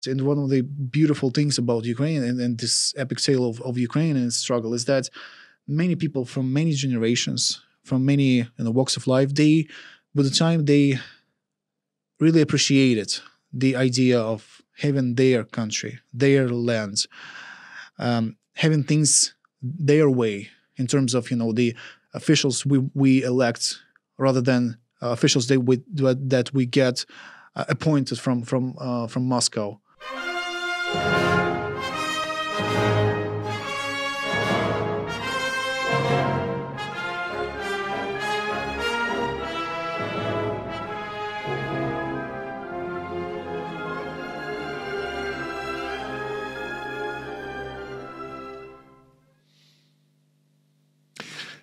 and one of the beautiful things about Ukraine and this epic tale of Ukraine and its struggle is that many people from many generations, from many walks of life, with the time, they really appreciated the idea of having their country, their land, having things their way in terms of the officials we elect rather than officials that we get appointed from Moscow.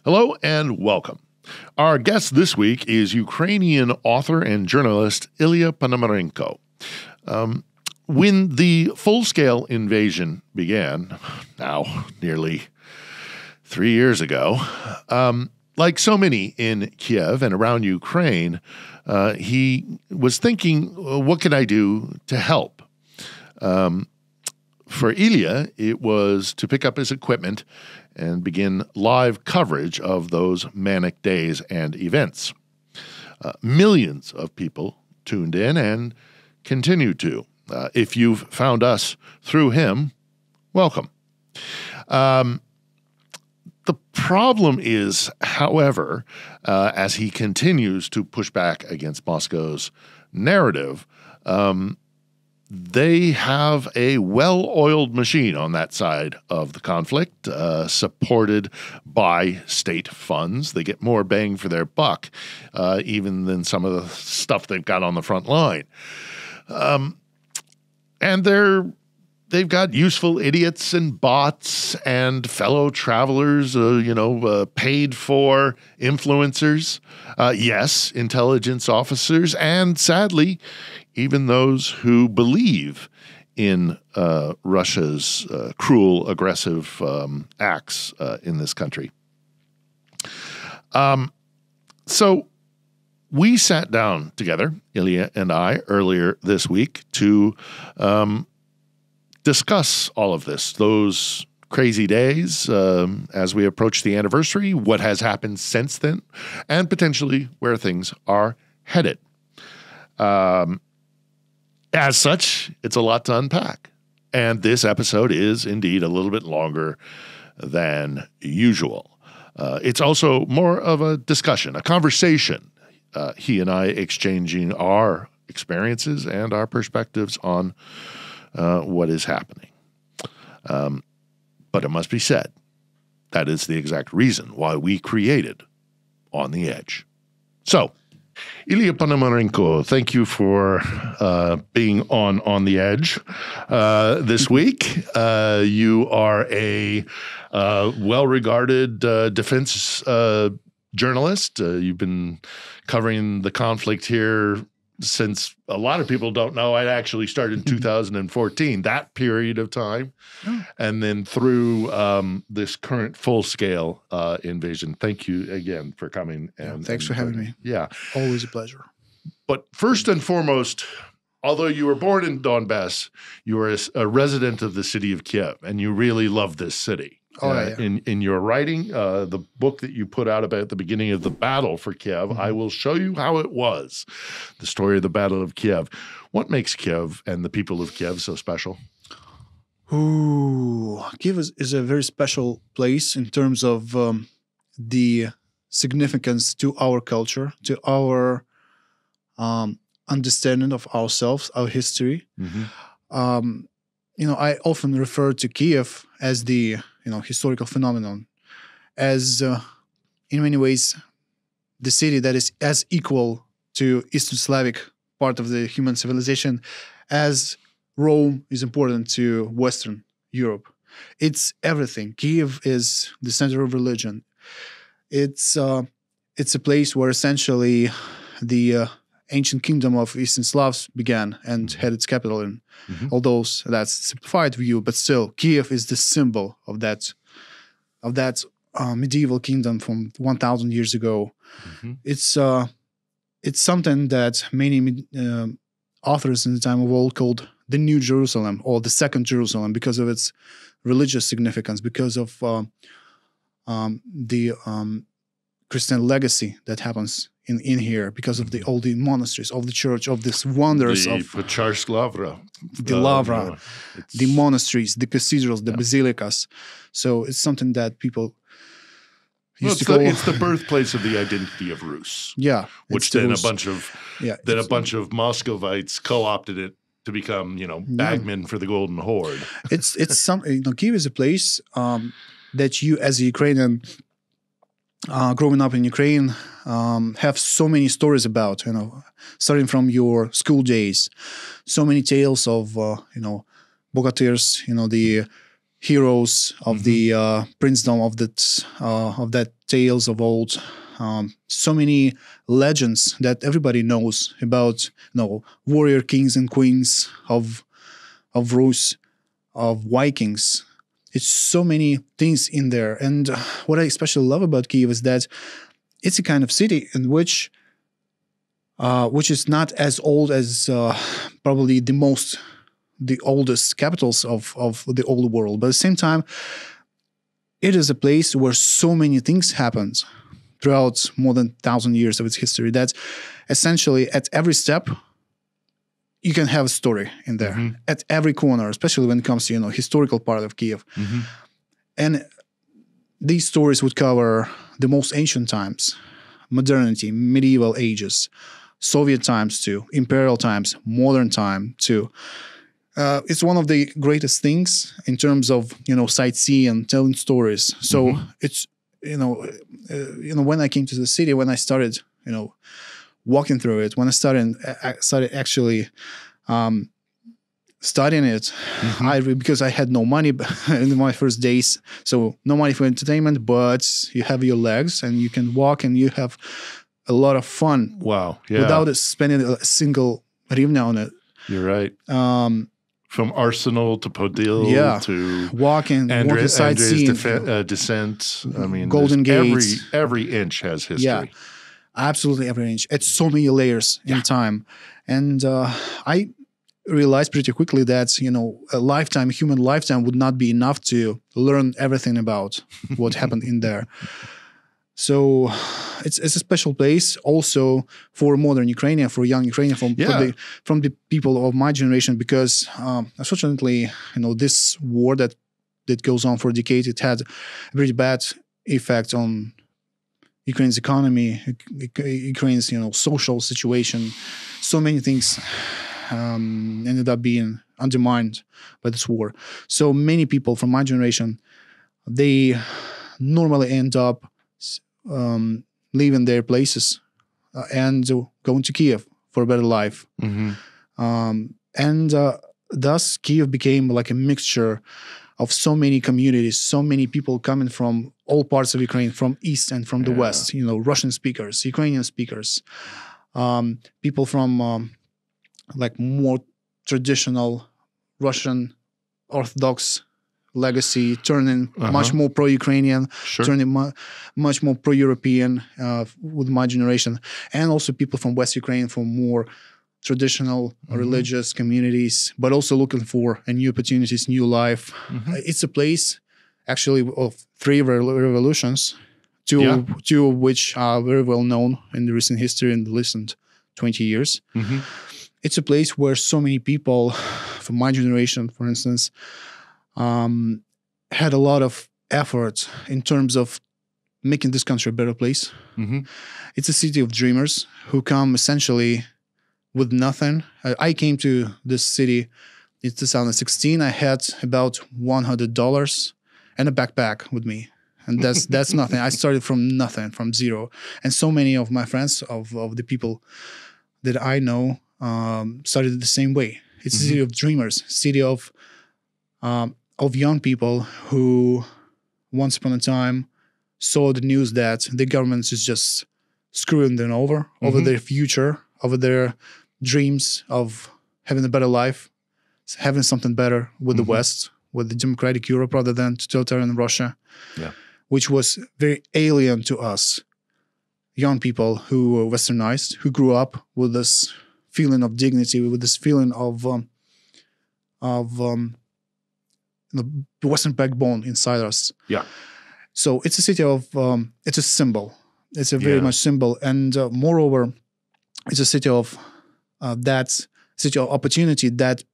Hello and welcome. Our guest this week is Ukrainian author and journalist Illia Ponomarenko. When the full-scale invasion began, now nearly 3 years ago, like so many in Kyiv and around Ukraine, he was thinking, what can I do to help? For Ilia, it was to pick up his equipment and begin live coverage of those manic days and events. Millions of people tuned in and continue to. If you've found us through him, welcome. The problem is, however, as he continues to push back against Moscow's narrative, they have a well-oiled machine on that side of the conflict, supported by state funds. They get more bang for their buck, even than some of the stuff they've got on the front line. And they've got useful idiots and bots and fellow travelers, paid for influencers. Yes, intelligence officers, and sadly, even those who believe in Russia's cruel, aggressive acts in this country. So we sat down together, Illia and I, earlier this week to discuss all of this, those crazy days as we approach the anniversary, what has happened since then, and potentially where things are headed. As such, it's a lot to unpack. And this episode is indeed a little bit longer than usual. It's also more of a discussion, a conversation, he and I exchanging our experiences and our perspectives on what is happening. But it must be said, that is the exact reason why we created On the Edge. So, Illia Ponomarenko, thank you for being on the Edge this week. You are a well-regarded defense journalist. You've been covering the conflict here since a lot of people don't know. I actually started in 2014, that period of time, and then through this current full-scale invasion. Thank you again for coming. And thanks for having me. Yeah. Always a pleasure. But first and foremost, although you were born in Donbass, you are a resident of the city of Kyiv, and you really love this city. Yeah. In your writing, the book that you put out about the beginning of the battle for Kyiv, I will show you how it was, the story of the Battle of Kyiv. What makes Kyiv and the people of Kyiv so special? Kyiv is a very special place in terms of the significance to our culture, to our understanding of ourselves, our history. I often refer to Kyiv as the historical phenomenon, as in many ways the city that is as equal to Eastern Slavic part of the human civilization as Rome is important to Western Europe. It's everything. Kyiv is the center of religion. It's a place where essentially the ancient kingdom of Eastern Slavs began and had its capital in. Although that's a simplified view, but still, Kyiv is the symbol of that medieval kingdom from 1,000 years ago. It's something that many authors in the time of old called the New Jerusalem or the Second Jerusalem because of its religious significance, because of the Christian legacy that happens in here, because of all the monasteries, of the church, of these wonders of Pacharsk Lavra, the Lavra, the monasteries, the cathedrals, the basilicas. So it's something that people used to call. It's the birthplace of the identity of Rus. Yeah, which then a bunch of Muscovites co-opted it to become, bagmen for the Golden Horde. It's something. Kyiv is a place that you, as a Ukrainian, growing up in Ukraine, have so many stories about. Starting from your school days, so many tales of bogatyrs, the heroes of the princedom of that tales of old. So many legends that everybody knows about, warrior kings and queens of Rus, of Vikings. It's so many things in there. And what I especially love about Kyiv is that it's a kind of city in which is not as old as probably the oldest capitals of the old world. But at the same time, it is a place where so many things happened throughout more than 1,000 years of its history that essentially at every step, you can have a story in there. Mm-hmm. At every corner, especially when it comes to, historical part of Kyiv. Mm-hmm. And these stories would cover the most ancient times, modernity, medieval ages, Soviet times too, imperial times, modern time too. It's one of the greatest things in terms of, sightseeing and telling stories. So it's, when I came to the city, when I started, walking through it, when I started actually studying it, because I had no money in my first days, so no money for entertainment, but you have your legs and you can walk and you have a lot of fun. Wow! Yeah. Without spending a single hryvnia on it. You're right. From Arsenal to Podil to walking sightseeing, descent. I mean, Golden Gates. Every inch has history. Yeah. Absolutely every inch. It's so many layers in time. And I realized pretty quickly that, a human lifetime would not be enough to learn everything about what happened in there. So it's a special place also for modern Ukrainian, for young Ukrainian, from the people of my generation, because unfortunately, this war that goes on for decades, it had a very bad effect on Ukraine's economy, Ukraine's social situation. So many things ended up being undermined by this war. So many people from my generation, they normally end up leaving their places and going to Kyiv for a better life. And thus Kyiv became like a mixture of so many communities, so many people coming from all parts of Ukraine, from east and from the west, Russian speakers, Ukrainian speakers, people from like more traditional Russian Orthodox legacy, turning much more pro-Ukrainian, turning much more pro-European with my generation, and also people from West Ukraine, from more traditional religious communities, but also looking for new opportunities, new life. It's a place actually of three revolutions, two of which are very well known in the recent history in the recent 20 years. It's a place where so many people from my generation, for instance, had a lot of effort in terms of making this country a better place. It's a city of dreamers who come essentially with nothing. I came to this city in 2016. I had about $100 and a backpack with me. And that's nothing. I started from nothing, from zero. And so many of my friends, of the people that I know, started the same way. It's a city of dreamers, city of young people who once upon a time saw the news that the government is just screwing them over their future, over their dreams of having a better life, having something better with the West, with the democratic Europe rather than totalitarian Russia, which was very alien to us, young people who were westernized, who grew up with this feeling of dignity, with this feeling of of the Western backbone inside us. Yeah. So it's a city of, it's a symbol. It's a very Yeah. much symbol. And moreover, it's a city of opportunity that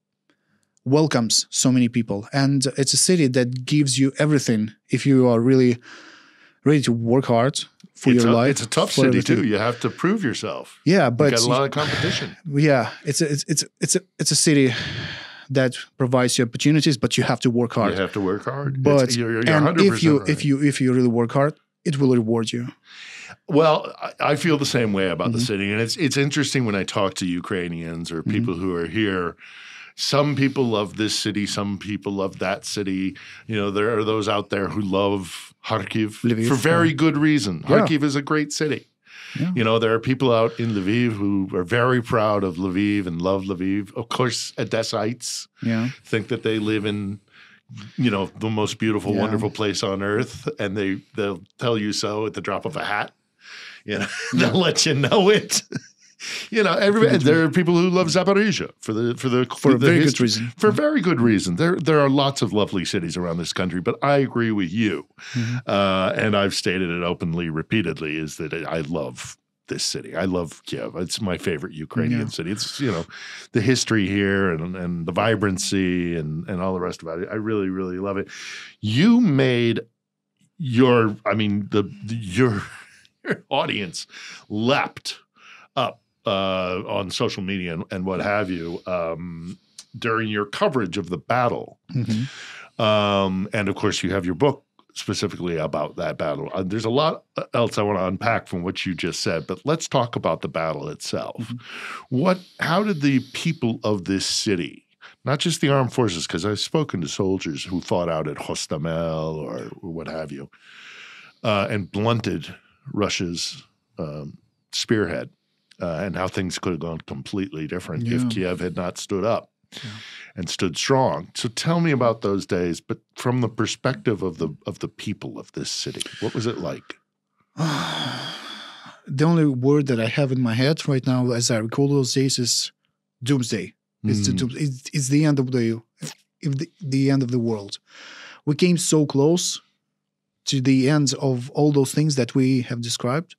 welcomes so many people. And it's a city that gives you everything if you are really ready to work hard for your life. It's a tough for city everything. too. You have to prove yourself. Yeah, but You got a lot of competition. yeah, it's a city that provides you opportunities, but you have to work hard. You have to work hard. But you're and 100% if you really work hard, it will reward you. Well, I feel the same way about the Mm-hmm. city, and it's interesting when I talk to Ukrainians or people who are here. Some people love this city, some people love that city. You know, there are those out there who love Kharkiv Lviv, for very good reason. Yeah. Kharkiv is a great city. Yeah. You know, there are people out in Lviv who are very proud of Lviv and love Lviv. Of course, Odessites Yeah. think that they live in, you know, the most beautiful, Yeah. wonderful place on earth, and they'll tell you so at the drop of a hat. You know, they'll let you know it. You know, there are people who love Zaporizhia for For a very good reason. For very good reason. There are lots of lovely cities around this country, but I agree with you, and I've stated it openly, repeatedly, is that I love this city. I love Kyiv. It's my favorite Ukrainian city. It's, you know, the history here and the vibrancy and all the rest about it. I really, really love it. You made your audience leapt up on social media and what have you during your coverage of the battle. And of course, you have your book specifically about that battle. There's a lot else I want to unpack from what you just said, but let's talk about the battle itself. How did the people of this city, not just the armed forces, because I've spoken to soldiers who fought out at Hostomel or what have you, and blunted Russia's spearhead, and how things could have gone completely different if Kyiv had not stood up and stood strong. So tell me about those days, but from the perspective of the people of this city. What was it like? The only word that I have in my head right now, as I recall those days, is doomsday. It's it's the end of the end of the world. We came so close to the end of all those things that we have described,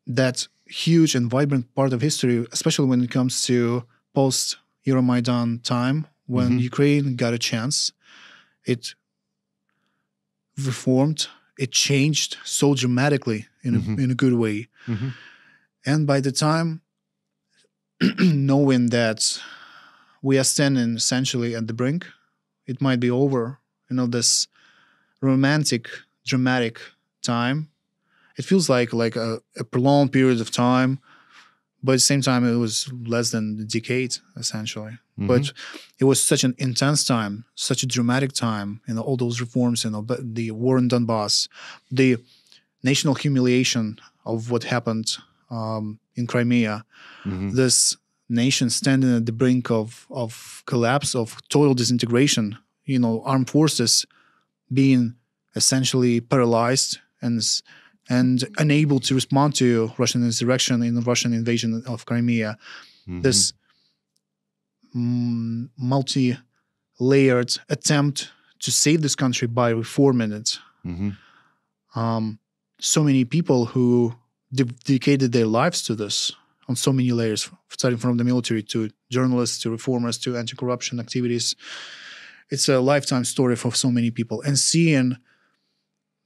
that huge and vibrant part of history, especially when it comes to post-Euromaidan time, when Ukraine got a chance. It reformed, it changed so dramatically in a good way. And by the time, knowing that we are standing essentially at the brink, it might be over, this romantic, dramatic time. It feels like a prolonged period of time, but at the same time, it was less than a decade, essentially. But it was such an intense time, such a dramatic time, all those reforms, the war in Donbass, the national humiliation of what happened in Crimea, this nation standing at the brink of collapse, of total disintegration, armed forces being essentially paralyzed and unable to respond to Russian insurrection in the Russian invasion of Crimea. This multi-layered attempt to save this country by reforming it. So many people who dedicated their lives to this on so many layers, starting from the military to journalists to reformers to anti-corruption activities. It's a lifetime story for so many people. And seeing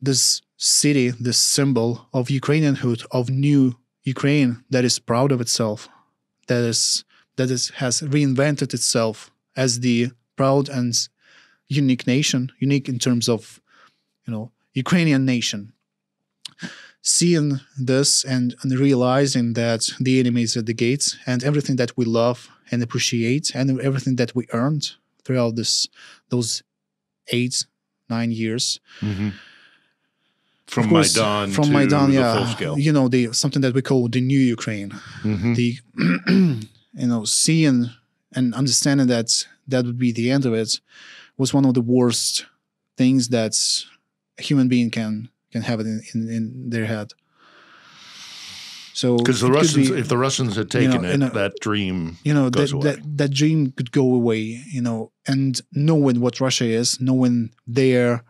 this city, this symbol of Ukrainianhood, of new Ukraine that is proud of itself, that has reinvented itself as the proud and unique nation, unique in terms of, Ukrainian nation. Seeing this and realizing that the enemy is at the gates, and everything that we love and appreciate and everything that we earned throughout those 8-9 years. From course, Maidan from to Maidan, the full scale. Something that we call the new Ukraine. Seeing and understanding that would be the end of it was one of the worst things that a human being can have it in their head. So Because the it could Russians, be, if the Russians had taken in it, that dream that, goes away. that dream could go away, and knowing what Russia is, knowing their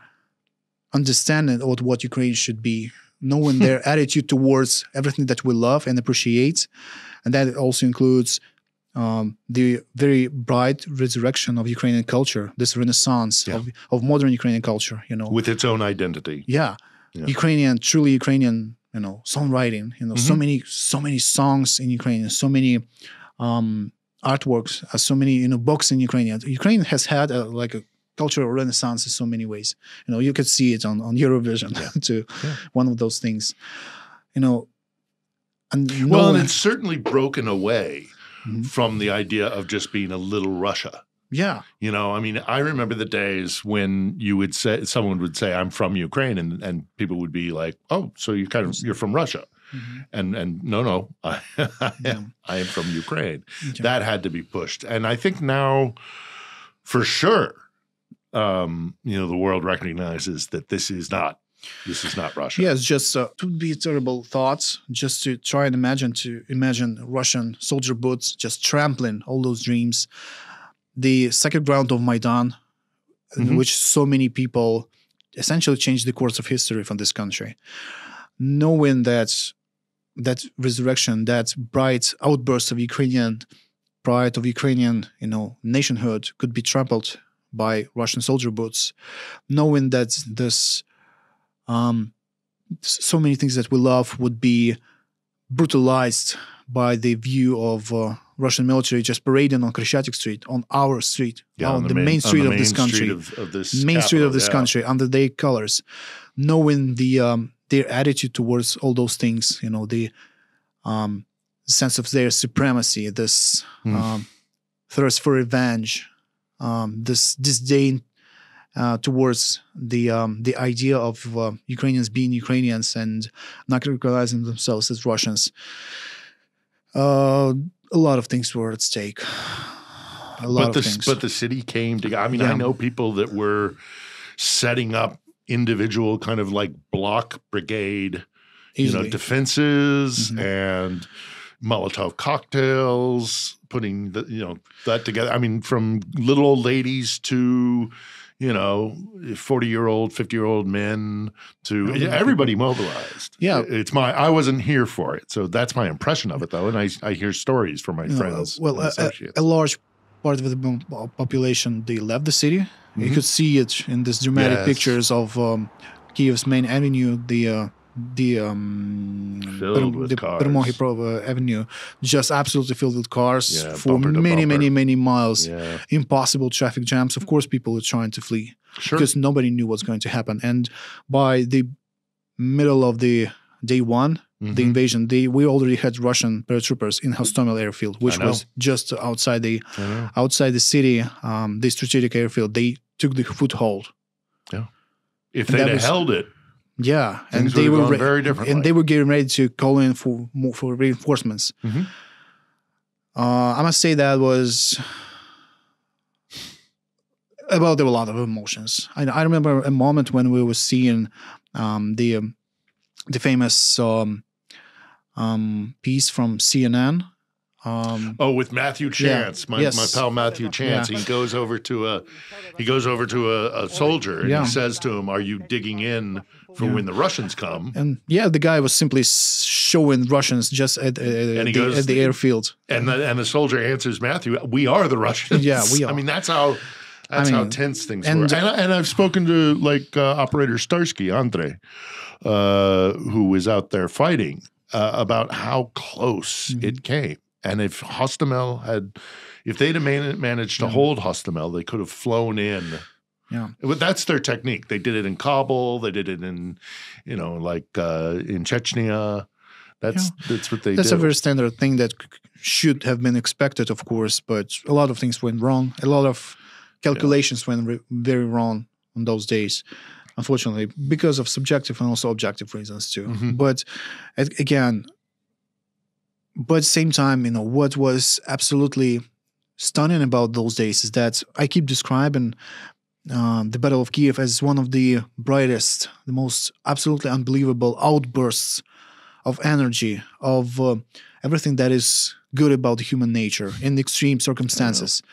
understanding of what Ukraine should be, knowing their attitude towards everything that we love and appreciate. And that also includes the very bright resurrection of Ukrainian culture, this renaissance of modern Ukrainian culture, With its own identity. Yeah. Ukrainian, truly Ukrainian, songwriting, so many songs in Ukrainian, so many artworks, so many, books in Ukrainian. Ukraine has had a cultural renaissance in so many ways. You could see it on Eurovision to one of those things, and and it's certainly broken away from the idea of just being a little Russia. Yeah. I mean, I remember the days when someone would say, I'm from Ukraine, and people would be like, oh, so you're from Russia. And no, I am from Ukraine. Okay. That had to be pushed. And I think now, for sure, the world recognizes that this is not Russia. Yes, just it would be terrible thoughts just to try and imagine Russian soldier boots just trampling all those dreams. The sacred ground of Maidan, in which so many people essentially changed the course of history from this country. Knowing that resurrection, that bright outburst of Ukrainian pride, of Ukrainian, nationhood could be trampled by Russian soldier boots. Knowing that this, so many things that we love would be brutalized by the view of Russian military just parading on Kreshchatyk Street, on our street, on the main street of this country, main street of this country, under their colors. Knowing their attitude towards all those things, the sense of their supremacy, this thirst for revenge, this disdain towards the idea of Ukrainians being Ukrainians and not recognizing themselves as Russians. A lot of things were at stake. But the city came together. I mean, I know people that were setting up individual kind of like block brigade, defenses and Molotov cocktails, putting that together. I mean, from little old ladies to 40-year-old, 50-year-old men to everybody mobilized. Yeah. I wasn't here for it. So that's my impression of it, though. And I hear stories from my friends. Well, a large part of the population, they left the city. You could see it in these dramatic pictures of Kyiv's main avenue, filled with cars. Permohi Avenue, just absolutely filled with cars for many miles. Yeah. Impossible traffic jams. Of course, people were trying to flee because nobody knew what's going to happen. And by the middle of the day one, the invasion, we already had Russian paratroopers in Hostomel airfield, which was just outside the city, the strategic airfield. They took the foothold. Yeah, if they'd held it. Yeah, and they were very differently. And they were getting ready to call in for reinforcements. I must say that was there were a lot of emotions. I remember a moment when we were seeing the famous piece from CNN. With Matthew Chance, my pal Matthew Chance. He goes over to a soldier and he says to him, "Are you digging in for when the Russians come?" And the guy was simply showing Russians just at the airfield. And the soldier answers Matthew, "We are the Russians." Yeah, we are. I mean, that's how tense things were. And I've spoken to Operator Starsky, Andre, who was out there fighting, about how close it came. And if they'd have managed to hold Hostomel, they could have flown in. Yeah, but that's their technique. They did it in Kabul. They did it in, in Chechnya. That's what they did. That's a very standard thing that should have been expected, of course. But a lot of things went wrong. A lot of calculations went very wrong on those days, unfortunately, because of subjective and also objective reasons too. But again. But at the same time, what was absolutely stunning about those days is that I keep describing the Battle of Kyiv as one of the brightest, the most absolutely unbelievable outbursts of energy, of everything that is good about the human nature in extreme circumstances.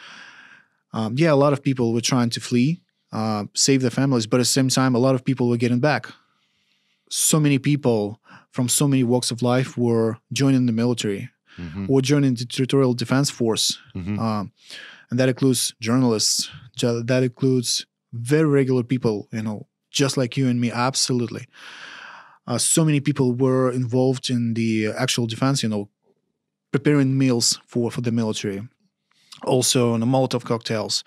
A lot of people were trying to flee, save their families, but at the same time, a lot of people were getting back. So many people from so many walks of life were joining the military or joining the territorial defense force. And that includes journalists, that includes very regular people, just like you and me, absolutely. So many people were involved in the actual defense, preparing meals for the military. Also, the Molotov cocktails.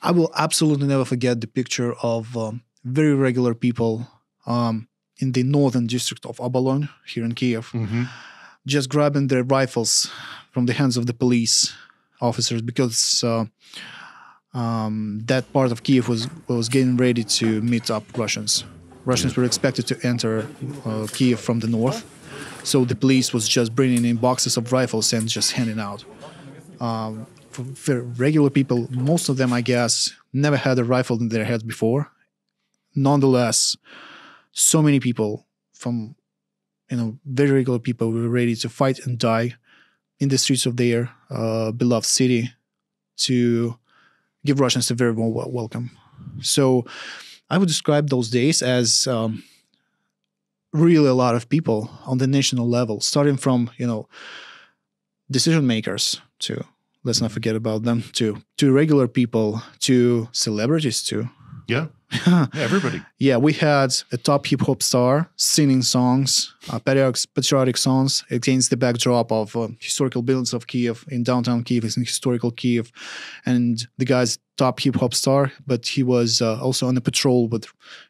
I will absolutely never forget the picture of very regular people in the northern district of Obolon, here in Kyiv, just grabbing their rifles from the hands of the police officers because that part of Kyiv was getting ready to meet up Russians. Russians were expected to enter Kyiv from the north, so the police was just bringing in boxes of rifles and just handing out. For regular people, most of them, I guess, never had a rifle in their heads before. Nonetheless, so many people from, very regular people were ready to fight and die in the streets of their beloved city to give Russians a very warm welcome. So I would describe those days as really a lot of people on the national level, starting from, decision makers to, let's not forget about them, to regular people, to celebrities too. Yeah. Everybody. Yeah, we had a top hip-hop star singing songs, patriotic songs against the backdrop of historical buildings of Kyiv. In downtown Kyiv, it's in historical Kyiv. And the guy's top hip-hop star, but he was also on a patrol with,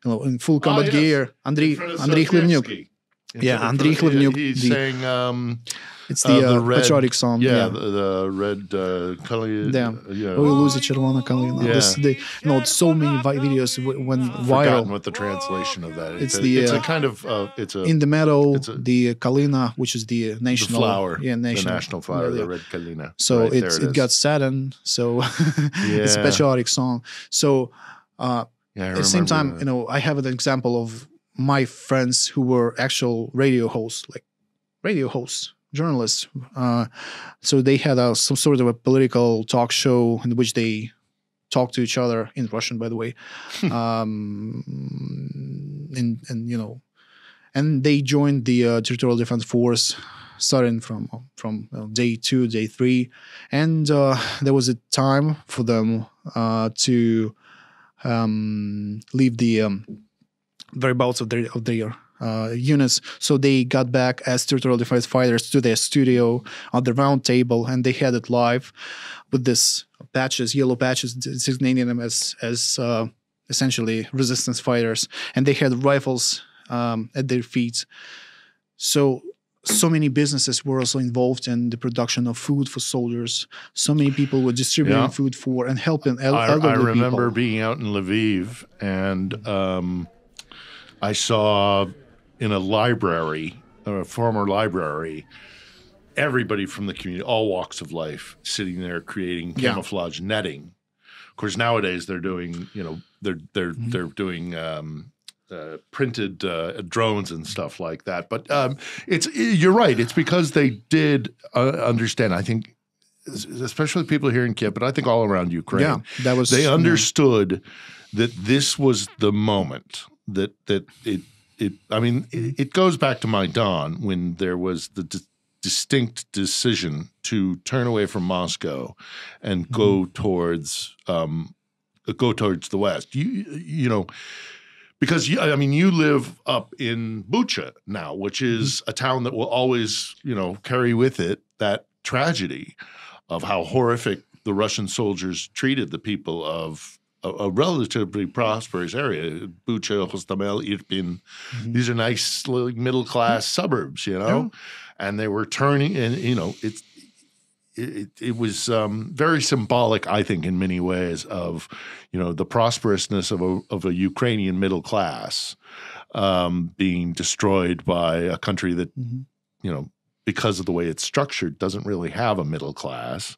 in full combat gear. Andrei Khlyvnyuk. Yeah, Andrei Khlyvnyuk. He's saying... It's the red, patriotic song. Yeah, the red Kalina. Ой, Лузі червона калина. So many videos went viral. Forgotten what the translation of that is. It's a kind of in the meadow, the kalina, which is the national the flower, the national flower, the red kalina. So right, it got saddened. So it's a patriotic song. So at the same time, I have an example of my friends who were actual radio hosts, journalists. So they had some sort of a political talk show in which they talked to each other in Russian, by the way. And they joined the Territorial Defense Force starting from day 2, day 3. And there was a time for them to leave the whereabouts of their units. So they got back as territorial defense fighters to their studio on the round table, and they had it live with this yellow patches, designating them as essentially resistance fighters. And they had rifles at their feet. So many businesses were also involved in the production of food for soldiers. So many people were distributing food for and helping elderly people. I remember being out in Lviv, and I saw in a library, a former library, everybody from the community, all walks of life, sitting there creating camouflage netting. Of course, nowadays they're doing, they're doing printed drones and stuff like that. But you're right. It's because they did understand. I think, especially people here in Kyiv, but I think all around Ukraine, they understood that this was the moment that it goes back to Maidan when there was the distinct decision to turn away from Moscow and go towards the west. Because you live up in Bucha now, which is a town that will always carry with it that tragedy of how horrific the Russian soldiers treated the people of a relatively prosperous area. Bucha, Hostomel, Irpin. These are nice middle-class suburbs, and they were turning, and it was very symbolic, I think, in many ways of the prosperousness of a Ukrainian middle class being destroyed by a country that because of the way it's structured doesn't really have a middle class.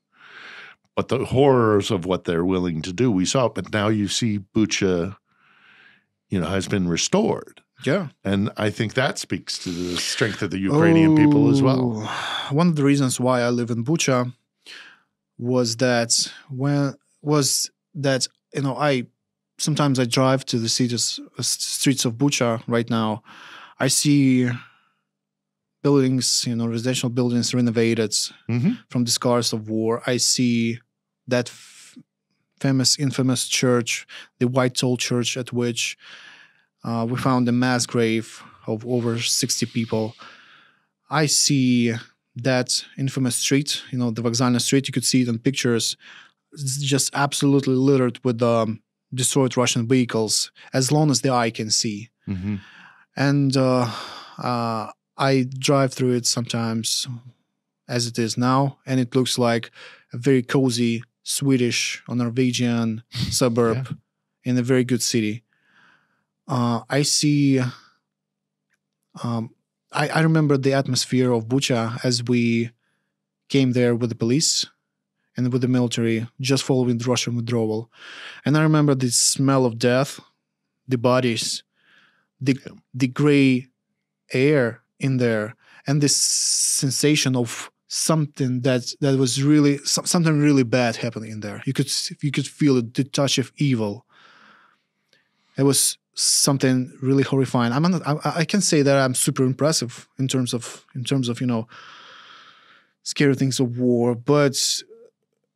But the horrors of what they're willing to do, we saw. But now you see Bucha, has been restored. Yeah. And I think that speaks to the strength of the Ukrainian people as well. One of the reasons why I live in Bucha was that I sometimes I drive to the streets of Bucha right now. I see buildings, residential buildings renovated from the scars of war. I see that infamous church, the White Toll Church, at which we found a mass grave of over 60 people. I see that infamous street, the Vokzalna street. You could see it in pictures. It's just absolutely littered with destroyed Russian vehicles, as long as the eye can see. Mm-hmm. And I drive through it sometimes as it is now, and it looks like a very cozy Swedish or Norwegian suburb in a very good city. I see... I remember the atmosphere of Bucha as we came there with the police and with the military, just following the Russian withdrawal. And I remember the smell of death, the bodies, the gray air in there, and this sensation of something that was really something really bad happening in there. You could feel it, the touch of evil. It was something really horrifying. I can say that I'm super impressive in terms of scary things of war, but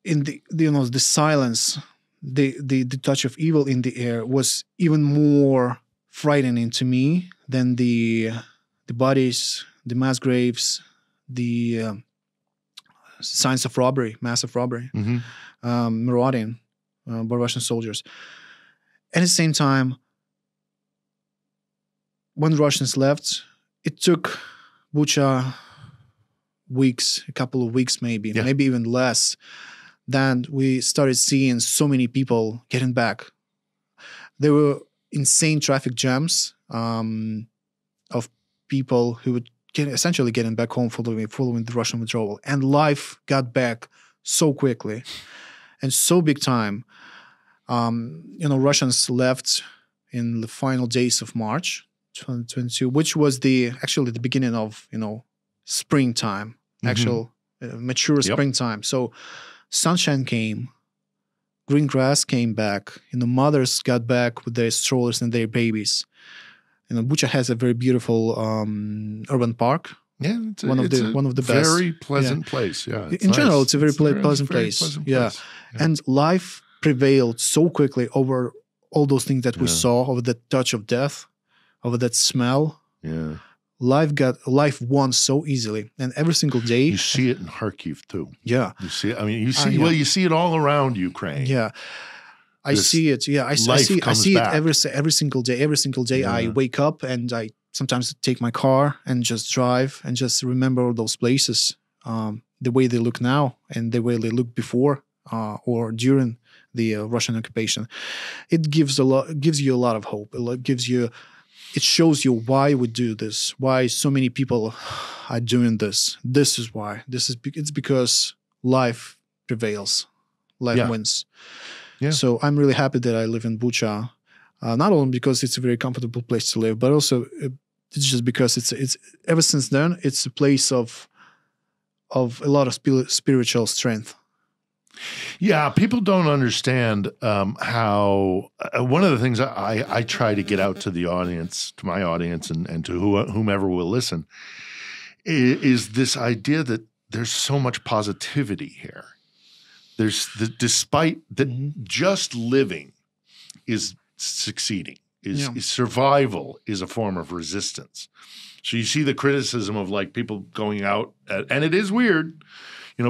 in the silence, the touch of evil in the air was even more frightening to me than the bodies, the mass graves, the signs of robbery, massive robbery, marauding by Russian soldiers. At the same time, when the Russians left, it took Bucha weeks, a couple of weeks maybe even less, then we started seeing so many people getting back. There were insane traffic jams of people who would essentially getting back home following the Russian withdrawal. And life got back so quickly and so big time. Russians left in the final days of March 2022, which was actually the beginning of, springtime, actual mature springtime. So sunshine came, green grass came back, mothers got back with their strollers and their babies. Bucha has a very beautiful urban park. Yeah, one of the best. Very pleasant place. Yeah, in general, it's a very pleasant place. Yeah, and life prevailed so quickly over all those things that we saw, over that touch of death, over that smell. Yeah, life won so easily, and every single day you see it in Kyiv too. Yeah, you see it. I mean, you see it all around Ukraine. Yeah. I see it. Yeah, I see it every single day. Every single day, I wake up and I sometimes take my car and just drive and just remember those places, the way they look now and the way they looked before or during the Russian occupation. It gives you a lot of hope. It shows you why we do this, why so many people are doing this. This is why. It's because life prevails, life wins. Yeah. So I'm really happy that I live in Bucha, not only because it's a very comfortable place to live, but also it's just because it's ever since then it's a place of a lot of spiritual strength. Yeah, people don't understand how one of the things I try to get out to the audience, to my audience, and to whomever will listen, is this idea that there's so much positivity here. Despite that, just living is succeeding. Survival is a form of resistance. So you see the criticism of like people going out, and it is weird,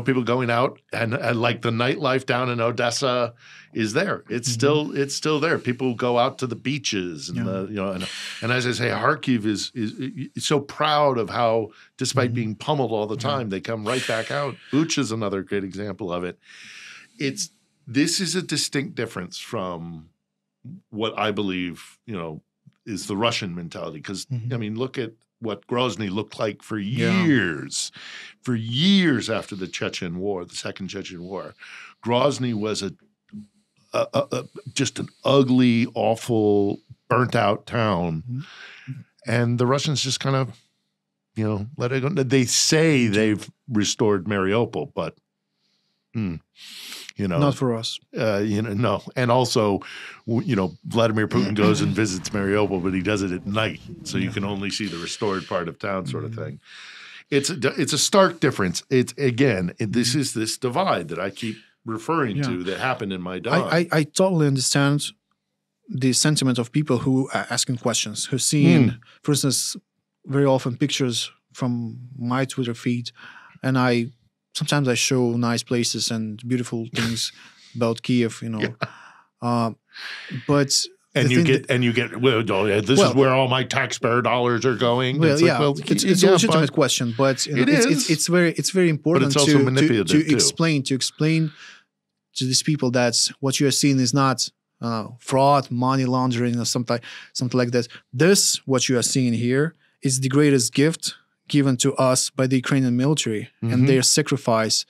people going out and like the nightlife down in Odessa is there. It's still there. People go out to the beaches and and as I say, Kyiv is so proud of how, despite being pummeled all the time, they come right back out. Bucha is another great example of it. This is a distinct difference from what I believe, is the Russian mentality. Because I mean, look at what Grozny looked like for years after the Chechen War, the Second Chechen War. Grozny was just an ugly, awful, burnt-out town. and the Russians just kind of, let it go. They say they've restored Mariupol, but, not for us. No. And also, Vladimir Putin goes and visits Mariupol, but he does it at night, so you can only see the restored part of town, sort of thing. It's a stark difference. This is this divide that I keep referring to that happened in Maidan. I totally understand the sentiment of people who are asking questions, who see, for instance, very often pictures from my Twitter feed, and sometimes I show nice places and beautiful things about Kyiv, but you get this is where all my taxpayer dollars are going. Well, it's a legitimate question, but it's very important to explain to these people that what you are seeing is not fraud, money laundering, or something like that. This, what you are seeing here, is the greatest gift given to us by the Ukrainian military and their sacrifice,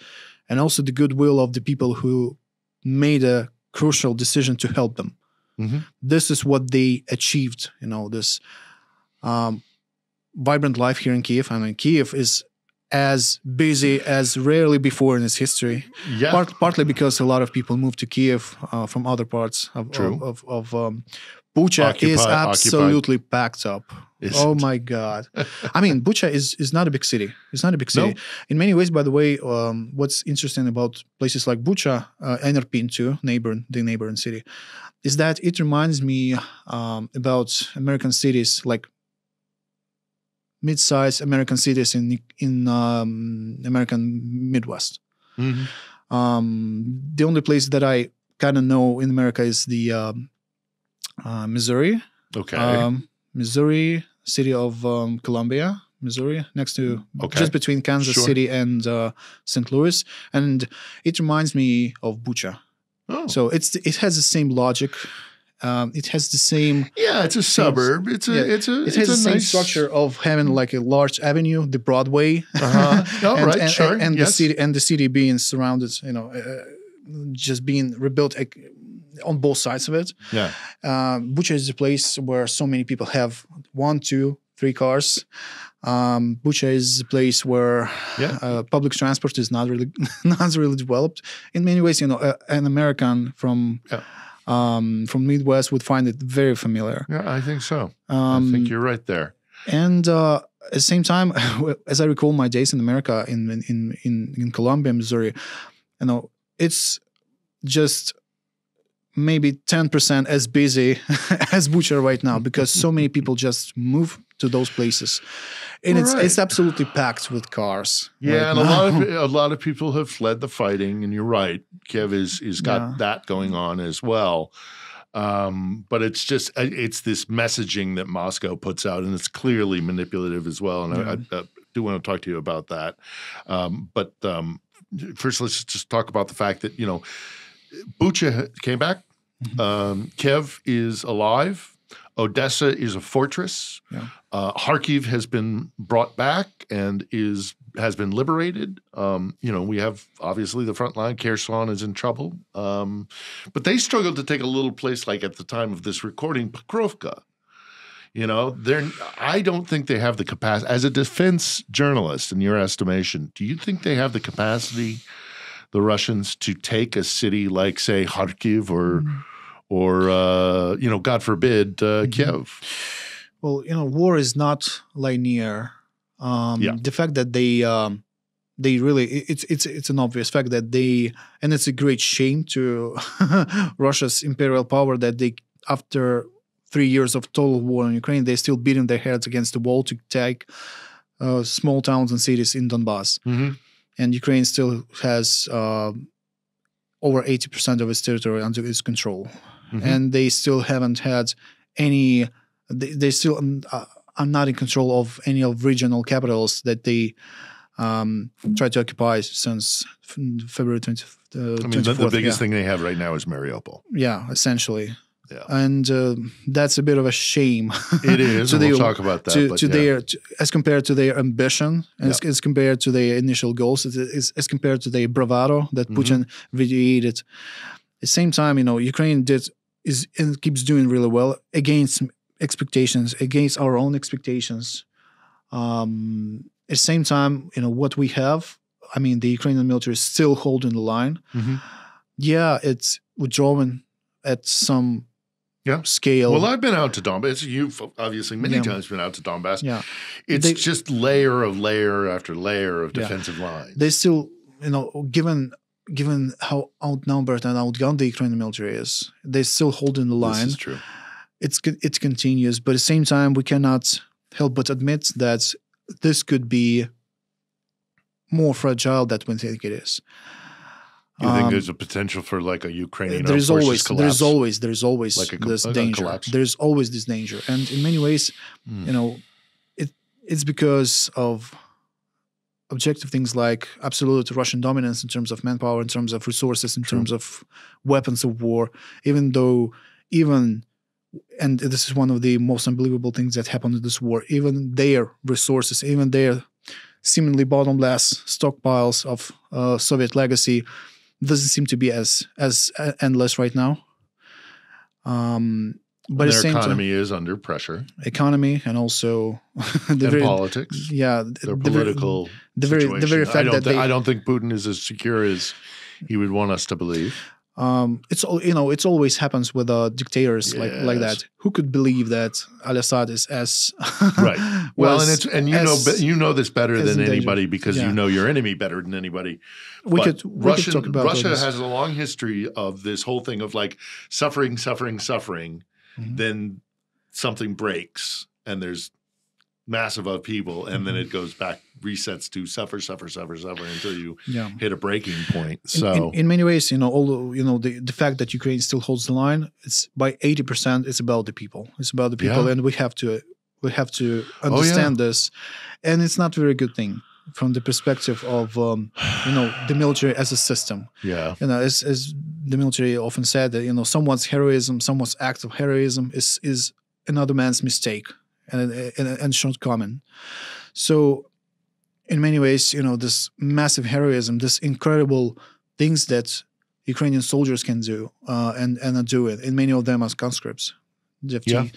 and also the goodwill of the people who made a crucial decision to help them. This is what they achieved, this vibrant life here in Kyiv. I mean, Kyiv is as busy as rarely before in its history. Yeah. Partly because a lot of people moved to Kyiv from other parts of Bucha is absolutely packed up. Oh my God. I mean, Bucha is not a big city. It's not a big city. No. In many ways, by the way, what's interesting about places like Bucha and Irpin too, the neighboring city, is that it reminds me about American cities, like mid-sized American cities in American Midwest. The only place that I kind of know in America is the Missouri. Okay. Missouri, city of Columbia, Missouri, next to just between Kansas City and St. Louis, and it reminds me of Bucha. Oh. So it has the same logic. It has the same. Yeah, it's a suburb. It has the same structure of having like a large avenue, the Broadway. And the city being surrounded, just being rebuilt on both sides of it. Yeah. Bucha is a place where so many people have 1, 2, 3 cars. Bucha is a place where public transport is not really developed. In many ways, an American from Midwest would find it very familiar. Yeah, I think so. I think you're right there. And at the same time, as I recall my days in America, in Columbia, Missouri, it's just maybe 10% as busy as Bucha right now, because so many people just move to those places, and it's absolutely packed with cars. Yeah, and a lot of people have fled the fighting, and you're right. Kyiv is got that going on as well. But it's this messaging that Moscow puts out, and it's clearly manipulative as well. And I do want to talk to you about that. But first, let's just talk about the fact that Bucha came back. Kyiv is alive. Odessa is a fortress. Yeah. Kharkiv has been brought back and has been liberated. We have obviously the front line. Kherson is in trouble. But they struggled to take a little place like at the time of this recording, Pokrovka. I don't think they have the capacity. As a defense journalist, in your estimation, do you think they have the capacity, the Russians, to take a city like, say, Kharkiv or God forbid, Kyiv? Well, war is not linear. The fact that they really, it's an obvious fact that and it's a great shame to Russia's imperial power that they, after 3 years of total war in Ukraine, they're still beating their heads against the wall to take small towns and cities in Donbass. And Ukraine still has over 80% of its territory under its control. And they still haven't had any, they still are not in control of any of regional capitals that they tried to occupy since February 24th. The biggest thing they have right now is Mariupol. Yeah, essentially. Yeah. And that's a bit of a shame. It is, and we'll talk about that. As compared to their ambition, as compared to their initial goals, as compared to their bravado that Putin radiated. At the same time, Ukraine keeps doing really well against expectations, against our own expectations. At the same time, what we have, I mean, the Ukrainian military is still holding the line. Mm-hmm. Yeah, it's withdrawing at some scale. Well, I've been out to Donbass. You've obviously many times been out to Donbass. Yeah. It's just layer after layer of defensive lines. They still, given how outnumbered and outgunned the Ukrainian military is, they're still holding the line. This is true. It's continuous, but at the same time, we cannot help but admit that this could be more fragile than we think it is. You think there's a potential for like a Ukrainian there's forces collapse? There's always Like this like danger. collapse? There's always this danger, and in many ways, it's because of objective things like absolute Russian dominance in terms of manpower, in terms of resources, in terms of weapons of war. And this is one of the most unbelievable things that happened in this war. Even their resources, even their seemingly bottomless stockpiles of Soviet legacy doesn't seem to be as endless right now. But their economy is under pressure. Economy and also politics. Yeah, their political situation. The very fact I don't think Putin is as secure as he would want us to believe. It's always happens with dictators like that. Who could believe that Al-Assad is as right? Well, you know this better than anybody because you know your enemy better than anybody. We could talk about Russia has a long history of this whole thing of like suffering, mm-hmm. then something breaks and there's massive upheaval, and then it goes back, resets to suffer until you hit a breaking point. So in many ways, although the fact that Ukraine still holds the line, it's by 80%. It's about the people. It's about the people, and we have to understand this, and it's not a very good thing from the perspective of the military as a system. Yeah, as the military often said that someone's heroism, someone's act of heroism is another man's mistake and shortcoming. So in many ways, this massive heroism, this incredible things that Ukrainian soldiers can do and are doing, and many of them as conscripts. They have to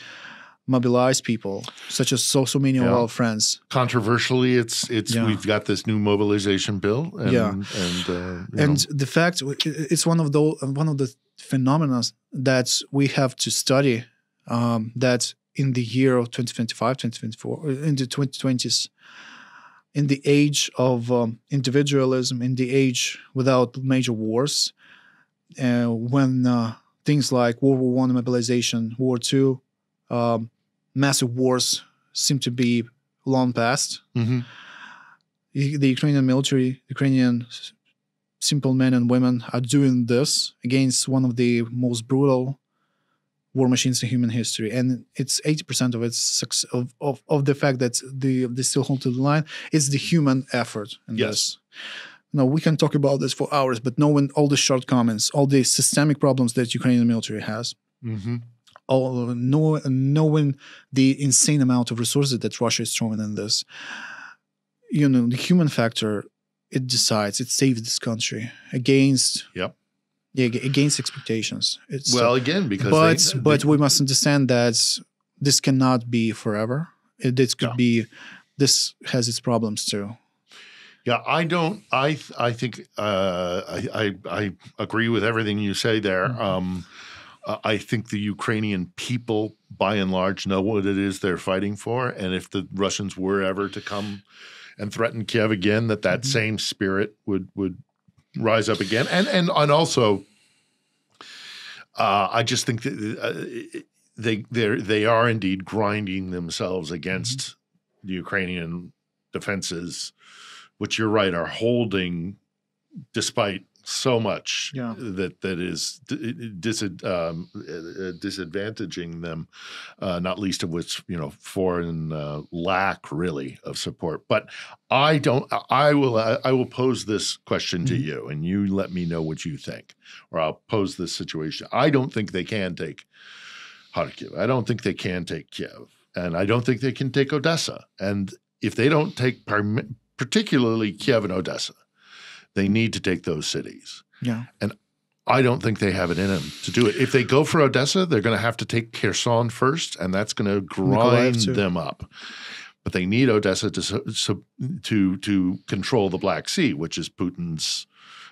mobilize people, such as so many of our friends. Controversially, it's we've got this new mobilization bill, and the fact it's one of the phenomena that we have to study. That in the year of 2025, 2024, in the 2020s, in the age of individualism, in the age without major wars, when things like World War I mobilization, World War II, massive wars seem to be long past. Mm-hmm. The Ukrainian military, Ukrainian simple men and women are doing this against one of the most brutal war machines in human history, and it's 80% of its of the fact that they still hold to the line. It's the human effort in this. We can talk about this for hours, but knowing all the shortcomings, all the systemic problems that Ukrainian military has, mm-hmm. Knowing the insane amount of resources that Russia is throwing in this, the human factor, it decides, it saves this country against. Yep. Yeah, against expectations. But we must understand that this cannot be forever. This has its problems too. Yeah, I don't. I think I agree with everything you say there. Mm-hmm. I think the Ukrainian people, by and large, know what it is they're fighting for, and if the Russians were ever to come and threaten Kyiv again, that mm-hmm. same spirit would rise up again, and also, I just think that they are indeed grinding themselves against mm-hmm. the Ukrainian defenses, which you're right are holding, despite so much that is disadvantaging them, not least of which foreign lack really of support. But I will pose this question to you, and you let me know what you think, or I'll pose this situation. I don't think they can take Kharkiv. I don't think they can take Kyiv, and I don't think they can take Odessa. And if they don't take particularly Kyiv and Odessa, they need to take those cities. Yeah. And I don't think they have it in them to do it. If they go for Odessa, they're going to have to take Kherson first, and that's going to grind them up. But they need Odessa to control the Black Sea, which is Putin's,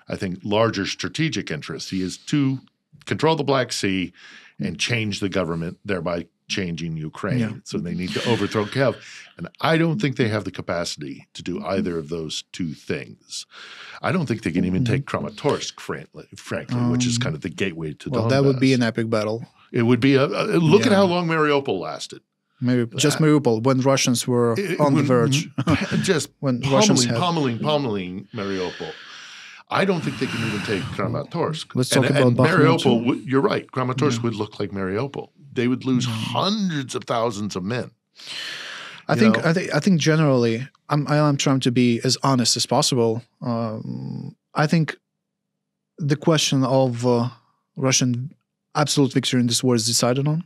I think, larger strategic interest. He is to control the Black Sea and change the government, thereby changing Ukraine. Yeah. So they need to overthrow Kyiv. And I don't think they have the capacity to do either of those two things. I don't think they can even take Kramatorsk, frankly, which is kind of the gateway to Donbass. Well, that would be an epic battle. It would be look at how long Mariupol lasted. Maybe just Mariupol, when Russians were on the verge. Just when pummeling Mariupol. I don't think they can even take Kramatorsk. Let's talk about Mariupol. You're right. Kramatorsk would look like Mariupol. They would lose hundreds of thousands of men. I think generally, I'm trying to be as honest as possible. I think the question of Russian absolute victory in this war is decided on.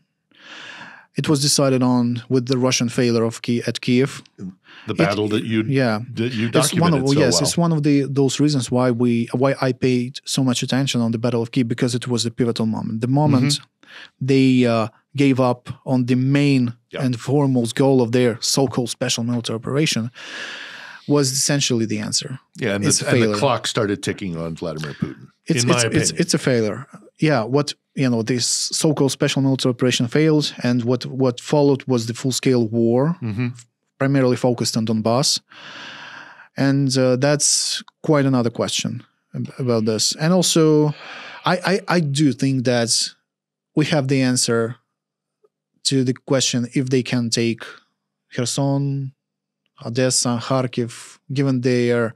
It was decided on with the Russian failure at Kyiv. The battle that you documented it's one of those reasons why I paid so much attention on the Battle of Kyiv, because it was a pivotal moment. The moment they gave up on the main and foremost goal of their so-called special military operation was essentially the answer. Yeah, and the clock started ticking on Vladimir Putin. In my opinion, it's a failure. Yeah, this so-called special military operation failed, and what followed was the full-scale war, primarily focused on Donbass, and that's quite another question about this. And also, I do think that we have the answer to the question if they can take Kherson, Odessa, Kharkiv, given their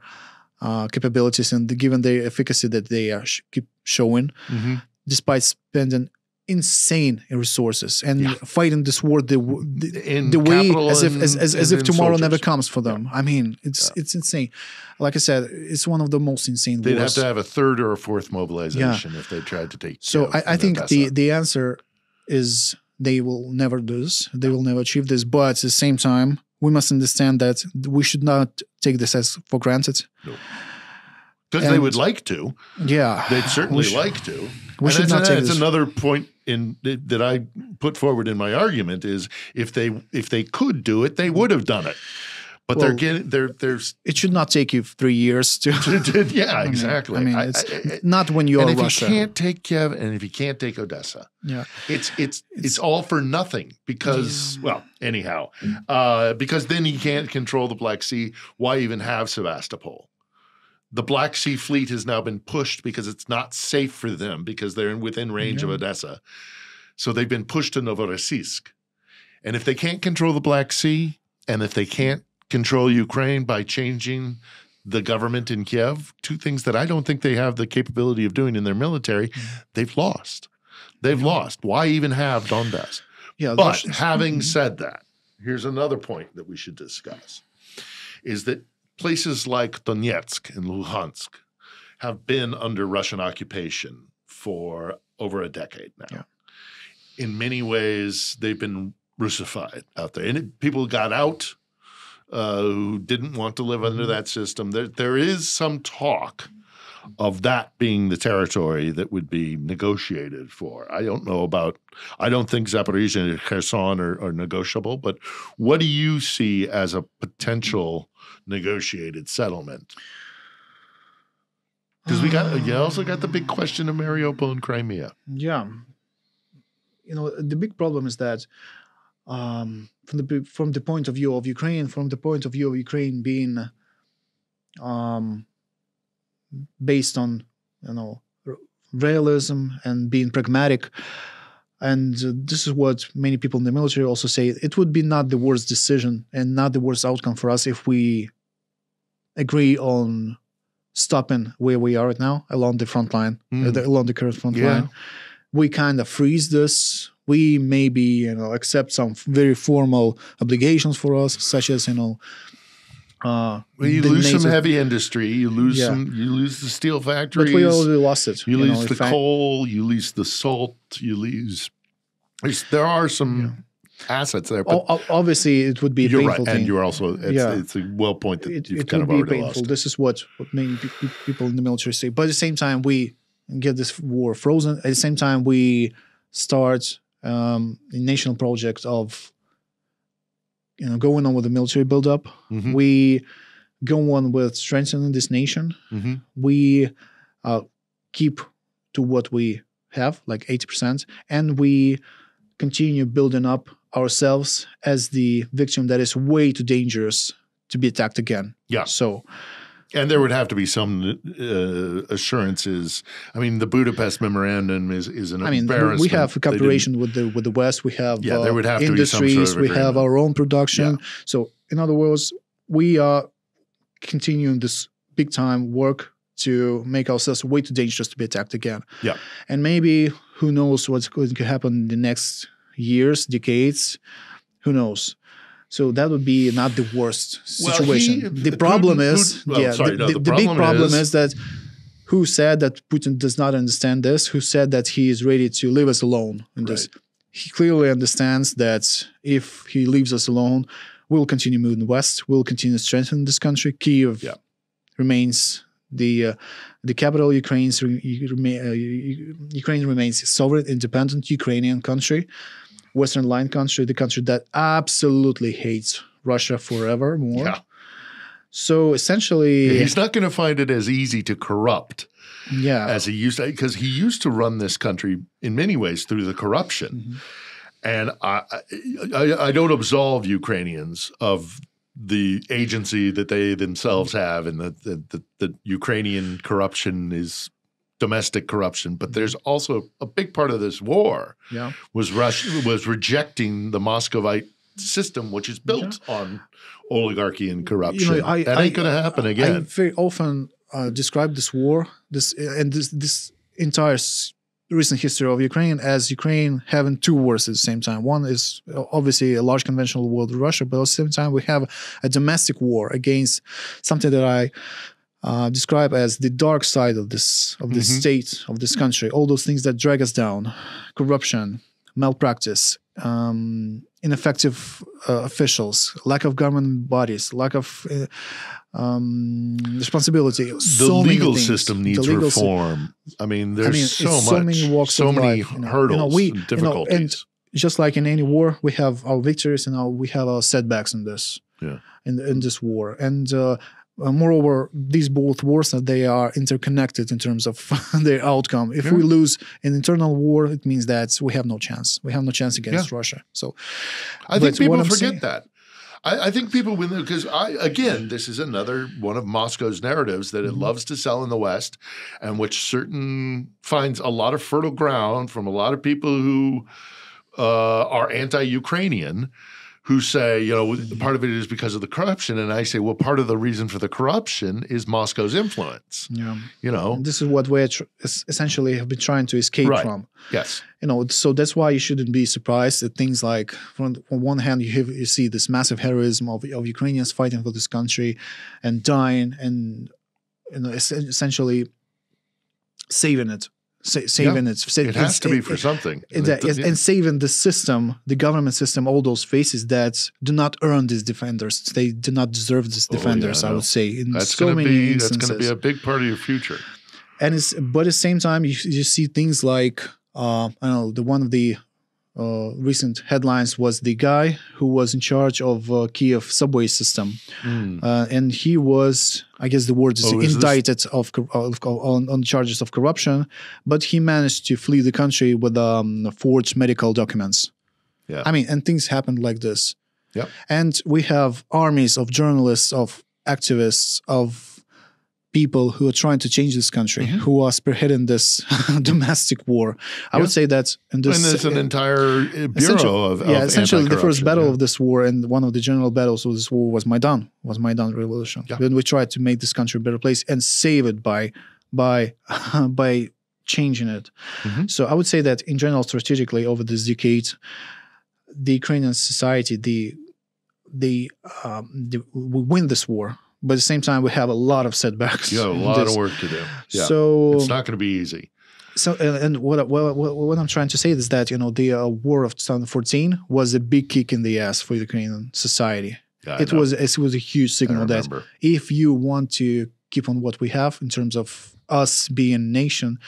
capabilities and given their efficacy that they are keep showing, despite spending insane resources and fighting this war the way as if tomorrow soldiers. Never comes for them. I mean, it's insane. Like I said, it's one of the most insane They'd wars. have to have a third or a fourth mobilization if they tried to take. So I think the answer is they will never do this. They will never achieve this. But at the same time, we must understand that we should not take this as for granted. No. Because they would like to. Yeah. They'd certainly like to. We should not take this. That's another point that I put forward in my argument is if they could do it, they would have done it. But there's it should not take you 3 years to yeah, exactly. I mean, it's not when you're Russia. If you can't take Kyiv and if you can't take Odessa, it's all for nothing because because then he can't control the Black Sea. Why even have Sevastopol? The Black Sea fleet has now been pushed because it's not safe for them because they're within range of Odessa. So they've been pushed to Novorossiysk. And if they can't control the Black Sea and if they can't control Ukraine by changing the government in Kyiv, two things that I don't think they have the capability of doing in their military, they've lost. They've lost. Why even have Donbass? Yeah, but having said that, here's another point that we should discuss, is that places like Donetsk and Luhansk have been under Russian occupation for over a decade now. Yeah. In many ways, they've been Russified out there. And people got out who didn't want to live under that system. There is some talk of that being the territory that would be negotiated for. I don't think Zaporizhzhia and Kherson are negotiable, but what do you see as a potential negotiated settlement? Because you also got the big question of Mariupol and Crimea. Yeah. The big problem is that from the point of view of Ukraine, being based on realism and being pragmatic, and this is what many people in the military also say, it would be not the worst decision and not the worst outcome for us if we agree on stopping where we are right now along the front line, along the current front line. We kind of freeze this. We maybe accept some very formal obligations for us, such as you lose some heavy industry, you lose the steel factories, but we already lost it. You lose the coal, you lose the salt, there are some assets there. But obviously, it would be a painful thing. And you're also it's a well point that you've kind of already lost. This is what many people in the military say. But at the same time, we get this war frozen. At the same time, we start a national project of going on with the military buildup. Mm-hmm. We go on with strengthening this nation. Mm-hmm. We keep to what we have, like 80%, and we continue building up ourselves as the victim that is way too dangerous to be attacked again. Yeah. So, and there would have to be some assurances. I mean, the Budapest Memorandum is an embarrassment. We have cooperation with the West. We have there would have industries. To be some sort of we have our own production. Yeah. So, in other words, we are continuing this big time work to make ourselves way too dangerous to be attacked again. Yeah. And maybe who knows what's going to happen in the next years, decades. Who knows? So that would be not the worst situation. The problem is the big problem is that who said that Putin does not understand this? Who said that he is ready to leave us alone in this? He clearly understands that if he leaves us alone, we'll continue moving west. We'll continue strengthening this country. Kyiv remains the capital. Ukraine remains a sovereign, independent Ukrainian country, Western line country, the country that absolutely hates Russia forevermore. Yeah. So essentially, he's not going to find it as easy to corrupt. Yeah, as he used to, because he used to run this country in many ways through the corruption. And I don't absolve Ukrainians of the agency that they themselves have, and the Ukrainian corruption is domestic corruption. But there's also a big part of this war was rejecting the Muscovite system, which is built on oligarchy and corruption. That ain't going to happen again. I very often describe this war, this entire recent history of Ukraine as Ukraine having two wars at the same time. One is obviously a large conventional war with Russia, but at the same time we have a domestic war against something that I describe as the dark side of this state, of this country. All those things that drag us down: corruption, malpractice, ineffective officials, lack of government bodies, lack of responsibility. The legal system needs reform. I mean, there's so many walks of life, hurdles, and difficulties. And just like in any war, we have our victories and we have our setbacks in this. Yeah. In this war, and moreover, these both wars they are interconnected in terms of their outcome. If we lose an internal war, it means that we have no chance. We have no chance against Russia. So, I think people forget that. I think people, because again, this is another one of Moscow's narratives that it loves to sell in the West, and which finds a lot of fertile ground from a lot of people who are anti-Ukrainian, who say, part of it is because of the corruption. And I say, well, part of the reason for the corruption is Moscow's influence. Yeah. This is what we essentially have been trying to escape from. Yes. So that's why you shouldn't be surprised at things like, on one hand, you see this massive heroism of Ukrainians fighting for this country and dying and essentially saving it. Saving it. It has to be for something. And saving the system, the government system, all those faces that do not earn these defenders. They do not deserve these defenders, I would say. That's going to be a big part of your future. But at the same time, you see things like, one of the recent headlines was the guy who was in charge of Kyiv subway system. And he was, I guess the word is indicted on charges of corruption, but he managed to flee the country with forged medical documents. Yeah. And things happened like this. Yep. And we have armies of journalists, of activists, of people who are trying to change this country, who are spearheading this domestic war. I would say that and there's an entire bureau of essentially the first battle of this war and one of the general battles of this war was Maidan revolution. When we tried to make this country a better place and save it by changing it. So I would say that in general, strategically over this decade, the Ukrainian society, we win this war. But at the same time, we have a lot of setbacks. Yeah, a lot of work to do. Yeah. So it's not going to be easy. So, and what I'm trying to say is that the war of 2014 was a big kick in the ass for the Ukrainian society. Yeah, it was a huge signal that if you want to keep on what we have in terms of us being a nation,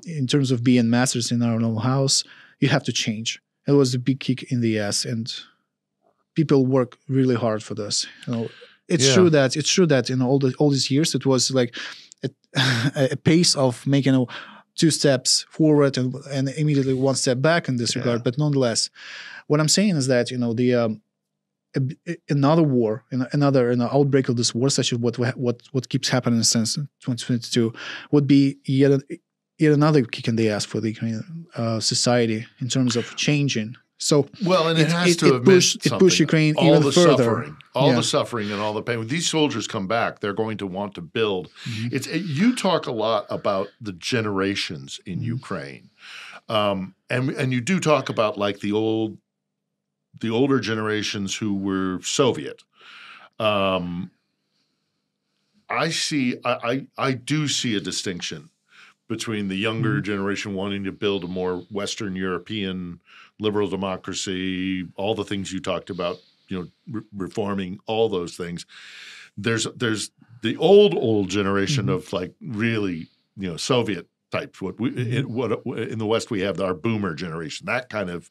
in terms of being masters in our own house, you have to change. It was a big kick in the ass, and people work really hard for this. It's true that in all these years it was like a pace of making 2 steps forward and immediately 1 step back in this regard. But nonetheless, what I'm saying is that another war, another outbreak of this war, such as what keeps happening since 2022, would be yet another kick in the ass for the Ukrainian society in terms of changing. So and it has to have pushed Ukraine even further. The suffering and all the pain. When these soldiers come back, they're going to want to build. You talk a lot about the generations in Ukraine, and you do talk about like the older generations who were Soviet. I do see a distinction between the younger generation wanting to build a more Western European liberal democracy, all the things you talked about, reforming all those things. There's the old generation of like really, Soviet types. What in the West we have our boomer generation. That kind of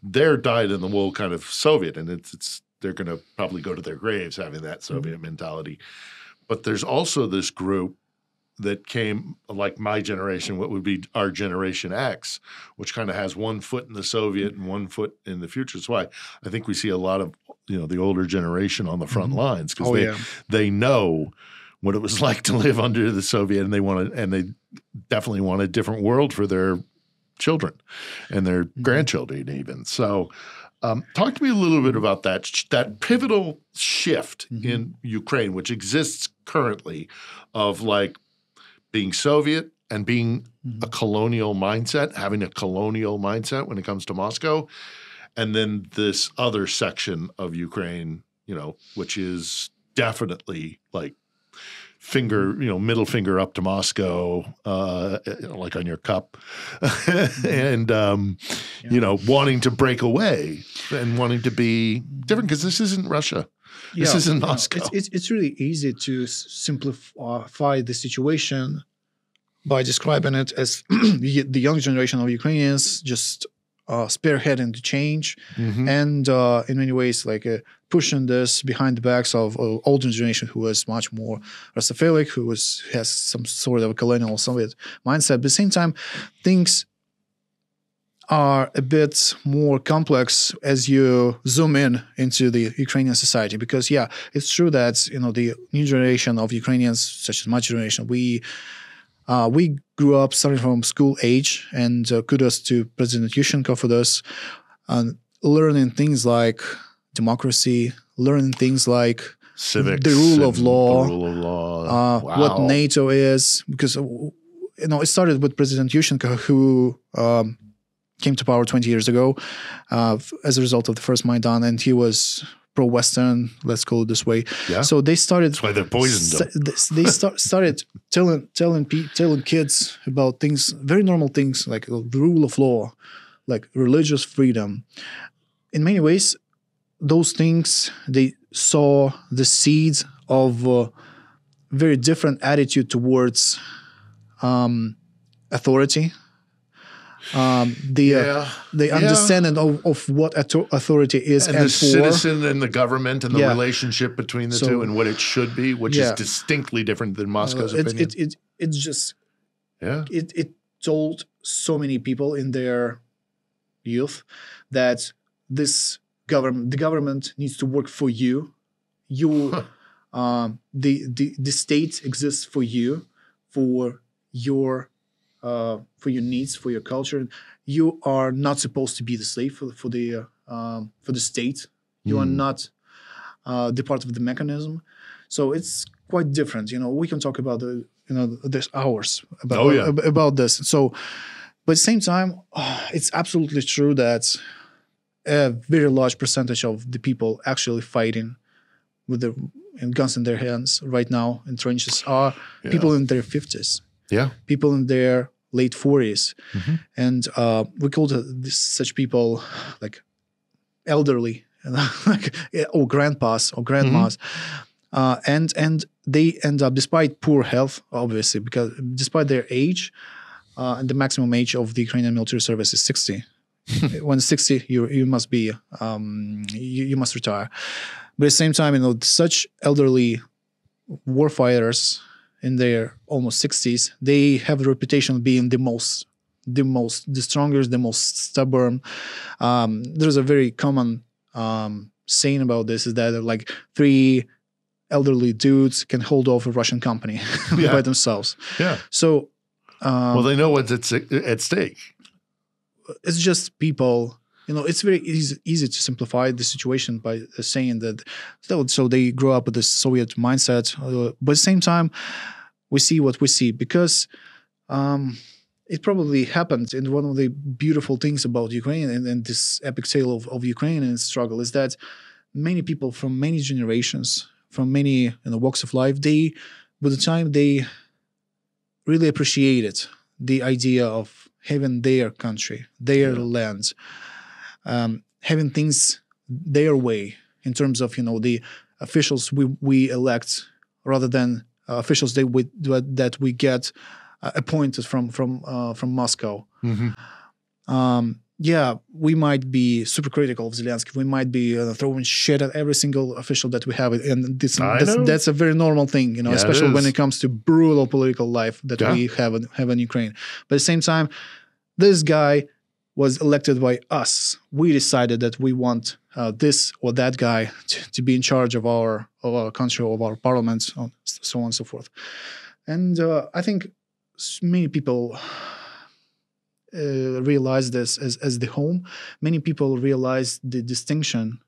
they're dyed in the wool kind of Soviet, and they're going to probably go to their graves having that Soviet mentality. But there's also this group that came like my generation, what would be our Generation X, which kind of has one foot in the Soviet and one foot in the future. That's why I think we see a lot of, the older generation on the front lines because they know what it was like to live under the Soviet, and they definitely want a different world for their children and their grandchildren even. So talk to me a little bit about that pivotal shift in Ukraine, which exists currently of like being Soviet and being a colonial mindset, having a colonial mindset when it comes to Moscow, and then this other section of Ukraine, which is definitely like middle finger up to Moscow, like on your cup, and wanting to break away and wanting to be different because this isn't Russia. This isn't Moscow. It's really easy to simplify the situation by describing it as the young generation of Ukrainians just spearheading the change, and in many ways like pushing this behind the backs of older generation who was much more Russophilic, who has some sort of a colonial Soviet mindset. At the same time, things are a bit more complex as you zoom into the Ukrainian society, because it's true that the new generation of Ukrainians, such as my generation, we grew up starting from school age, and kudos to President Yushchenko for this, learning things like democracy, learning things like civics, the rule of law, Wow. what NATO is, because it started with President Yushchenko, who came to power 20 years ago as a result of the first Maidan, and he was pro-Western, let's call it this way. Yeah. So they started. That's why they poisoned them. They started telling kids about things, very normal things like the rule of law, like religious freedom. In many ways, those things, they saw the seeds of a very different attitude towards authority. The understanding of what authority is and the for citizen and the government and the relationship between the two and what it should be, which is distinctly different than Moscow's opinion. It's just it told so many people in their youth that the government needs to work for you. The state exists for you, for your needs, for your culture. You are not supposed to be the slave for the state. You are not the part of the mechanism. So it's quite different. We can talk about there's hours about this. So, but at the same time, it's absolutely true that a very large percentage of the people actually fighting with guns in their hands right now in trenches are people in their 50s. Yeah, people in their late 40s, and we call such people like elderly, or grandpas or grandmas. and they end up, despite poor health, obviously, because despite their age, and the maximum age of the Ukrainian military service is 60. When 60, you must be you must retire. But at the same time, such elderly warfighters in their almost 60s, they have the reputation of being the strongest, the most stubborn. There's a very common saying about this, is that like 3 elderly dudes can hold off a Russian company by themselves. Yeah. So, well, they know what's at stake. It's just people. It's very easy to simplify the situation by saying that. So they grow up with this Soviet mindset, but at the same time, we see what we see because it probably happened. And one of the beautiful things about Ukraine and this epic tale of Ukraine and its struggle is that many people from many generations, from many walks of life, with the time they really appreciated the idea of having their country, their land, having things their way in terms of the officials we elect rather than officials that we get appointed from Moscow. Mm-hmm. We might be super critical of Zelensky. We might be throwing shit at every single official that we have, and that's a very normal thing, especially when it comes to brutal political life that we have in Ukraine. But at the same time, this guy was elected by us. We decided that we want this or that guy to be in charge of our country, of our parliament, so on and so forth. And I think many people realize this as the home. Many people realize the distinction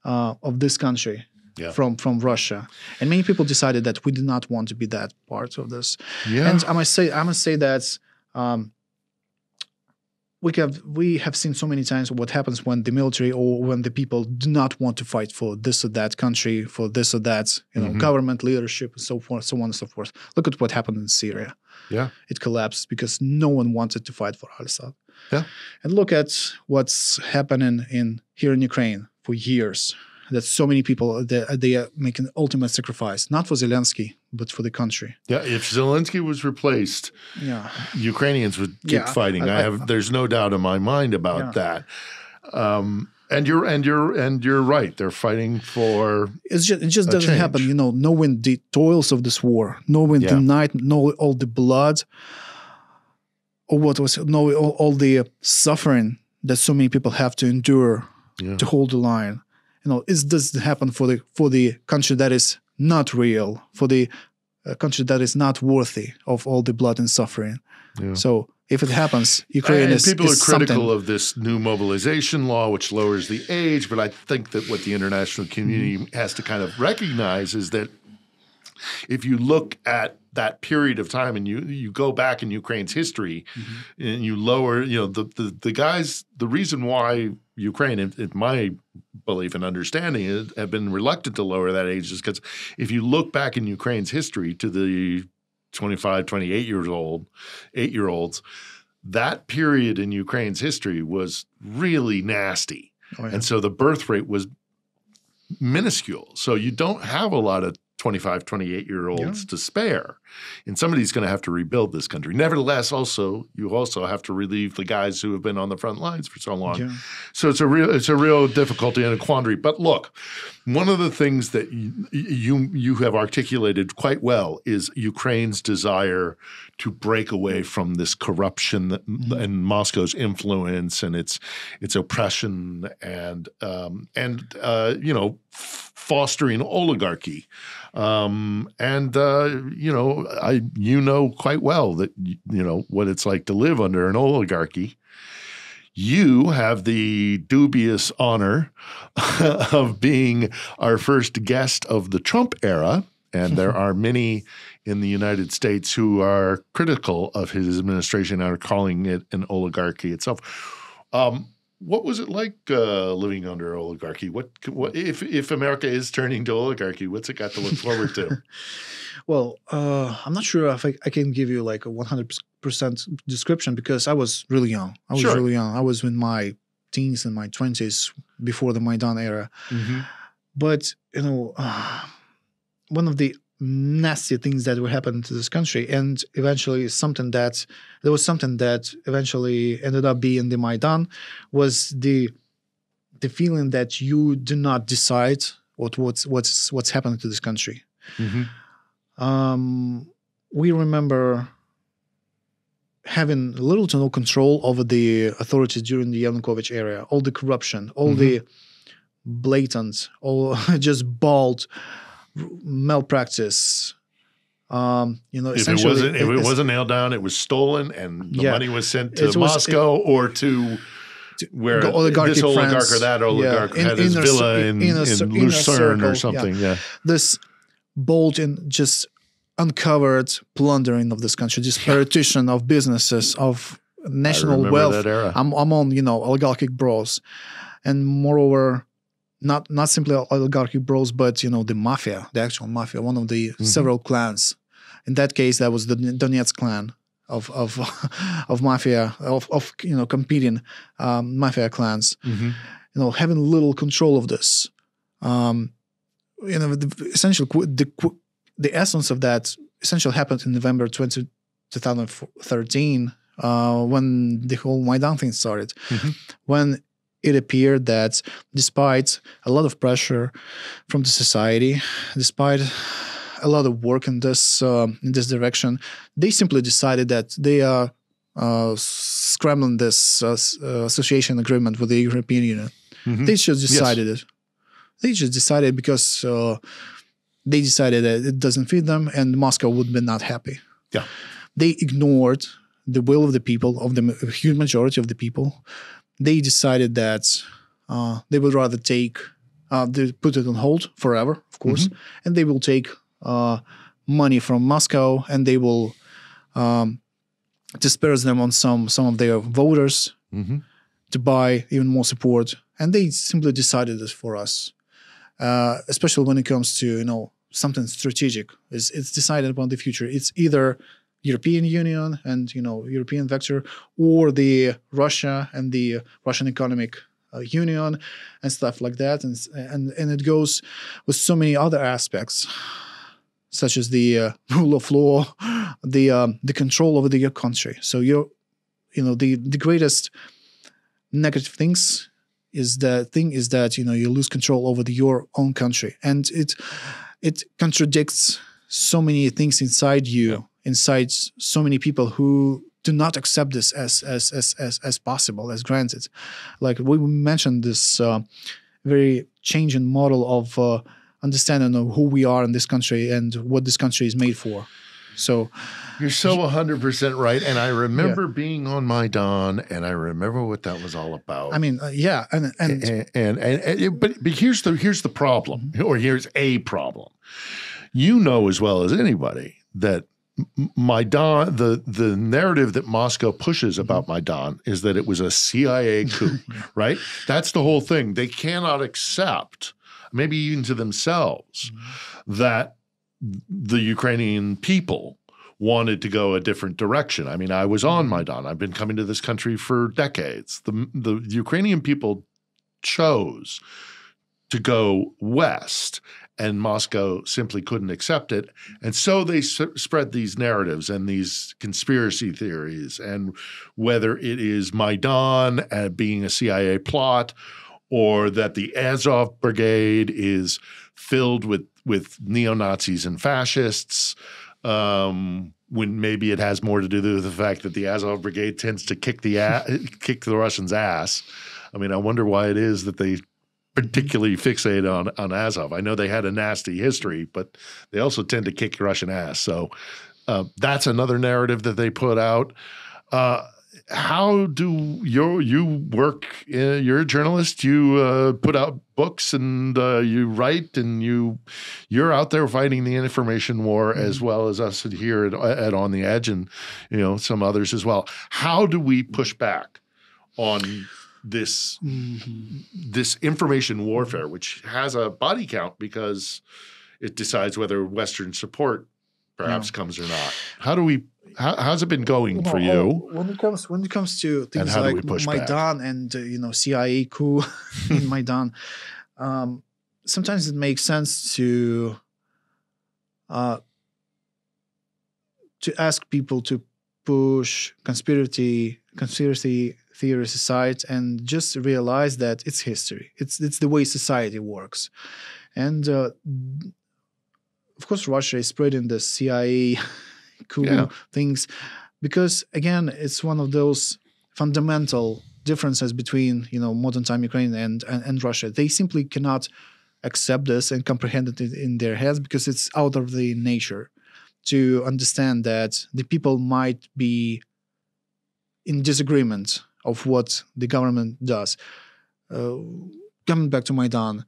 of this country from Russia, and many people decided that we do not want to be that part of this. Yeah. And I must say that we have seen so many times what happens when the military or when the people do not want to fight for this or that country, for this or that government leadership, and so forth, so on and so forth. Look at what happened in Syria. Yeah, it collapsed because no one wanted to fight for Al-Assad. Yeah, and look at what's happening here in Ukraine for years. That so many people they are making ultimate sacrifice, not for Zelensky, but for the country. Yeah, if Zelensky was replaced, Ukrainians would keep fighting. There's no doubt in my mind about that. And you're right. They're firing for it just doesn't happen. Knowing the toils of this war, knowing the night, knowing all the blood, or knowing all the suffering that so many people have to endure to hold the line. It doesn't happen for the country that is not real, for the country that is not worthy of all the blood and suffering. Yeah. So if it happens, Ukraine is people are critical something. of this new mobilization law, which lowers the age. But I think that what the international community has to kind of recognize is that if you look at that period of time and you go back in Ukraine's history and you lower, the guys, the reason why Ukraine, in my belief and understanding, have been reluctant to lower that age is because if you look back in Ukraine's history to the 25, 8-year-olds, that period in Ukraine's history was really nasty. Oh, yeah. And so the birth rate was minuscule. So you don't have a lot of 25, 28-year-olds to spare. And somebody's going to have to rebuild this country. Nevertheless, you also have to relieve the guys who have been on the front lines for so long. Yeah. So it's a real difficulty and a quandary. But look, one of the things that you have articulated quite well is Ukraine's desire to break away from this corruption and Moscow's influence and its oppression and fostering oligarchy. You know quite well that what it's like to live under an oligarchy. You have the dubious honor of being our first guest of the Trump era, and there are many in the United States who are critical of his administration and are calling it an oligarchy itself. What was it like living under oligarchy? What if America is turning to oligarchy? What's it got to look forward to? Well, I'm not sure if I can give you like a 100% description because I was really young. I was in my teens and my 20s before the Maidan era. Mm-hmm. But one of the nasty things that would happen to this country, and eventually something that eventually ended up being the Maidan, was the feeling that you do not decide what's happening to this country. We remember having little to no control over the authorities during the Yanukovych era. All the corruption, all the blatant, all just bald malpractice. If it wasn't nailed down, it was stolen, and the money was sent to Moscow or to where this oligarch or that oligarch had his villa in Lucerne or something. This bold and just uncovered plundering of this country, this partition of businesses, of national wealth among oligarchic bros, and moreover, not simply oligarchic bros, but the mafia, the actual mafia, one of the several clans. In that case, that was the Donetsk clan of mafia, of competing mafia clans. Having little control of this. Essentially, the essence of that essentially happened in November 2013, when the whole Maidan thing started, when it appeared that despite a lot of pressure from the society, despite a lot of work in this direction, they simply decided that they are scrambling this association agreement with the European Union. They just decided it. They just decided because they decided that it doesn't fit them, and Moscow would be not happy. They ignored the will of the people, of the huge majority of the people. They decided that they would rather they put it on hold forever, of course, and they will take money from Moscow, and they will disperse them on some of their voters to buy even more support. And they simply decided this for us, especially when it comes to something strategic. It's decided upon the future. It's either European Union and European vector, or the Russia and the Russian Economic Union and stuff like that, and it goes with so many other aspects, such as the rule of law, the control over your country. So the greatest negative things is that you lose control over your own country, and it contradicts so many things inside you. Inside so many people who do not accept this as possible, as granted. Like we mentioned, this very changing model of understanding of who we are in this country and what this country is made for. So you're so 100% right. And I remember being on Maidan, and I remember what that was all about. I mean, but here's the problem, or here's a problem. You know as well as anybody that Maidan, the narrative that Moscow pushes about Maidan is that it was a CIA coup, right? That's the whole thing. They cannot accept, maybe even to themselves, that the Ukrainian people wanted to go a different direction. I mean, I was on Maidan. I've been coming to this country for decades. The Ukrainian people chose to go west, and Moscow simply couldn't accept it. And so they spread these narratives and these conspiracy theories, and whether it is Maidan being a CIA plot, or that the Azov Brigade is filled with neo-Nazis and fascists, when maybe it has more to do with the fact that the Azov Brigade tends to kick the Russians' ass. I mean, I wonder why it is that they particularly fixated on Azov. I know they had a nasty history, but they also tend to kick Russian ass. So that's another narrative that they put out. How do you work? You're a journalist. You put out books, and you write, and you're out there fighting the information war as well as us here at On the Edge, and some others as well. How do we push back on this information warfare, which has a body count because it decides whether Western support perhaps comes or not? How's it been going for you? When it comes to things like Maidan and CIA coup in Maidan, sometimes it makes sense to uh, to ask people to push conspiracy theories aside and just realize that it's history. It's the way society works. And of course, Russia is spreading the CIA coup things because, again, it's one of those fundamental differences between modern time Ukraine and Russia. They simply cannot accept this and comprehend it in their heads because it's out of the nature to understand that the people might be in disagreement of what the government does. Coming back to Maidan,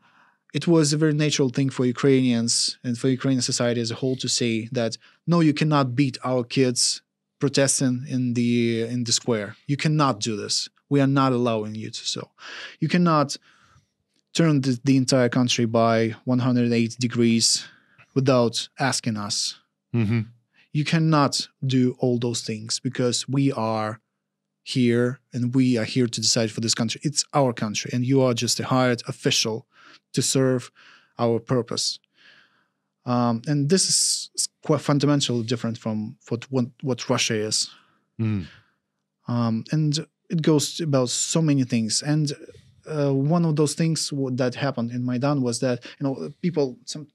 it was a very natural thing for Ukrainians and for Ukrainian society as a whole to say that, no, you cannot beat our kids protesting in the square. You cannot do this. We are not allowing you to. So you cannot turn the entire country by 180 degrees without asking us. Mm-hmm. You cannot do all those things because we are here and we are here to decide for this country. It's our country and you are just a hired official to serve our purpose. And this is quite fundamentally different from what Russia is. Mm. And it goes about so many things. And one of those things that happened in Maidan was that, some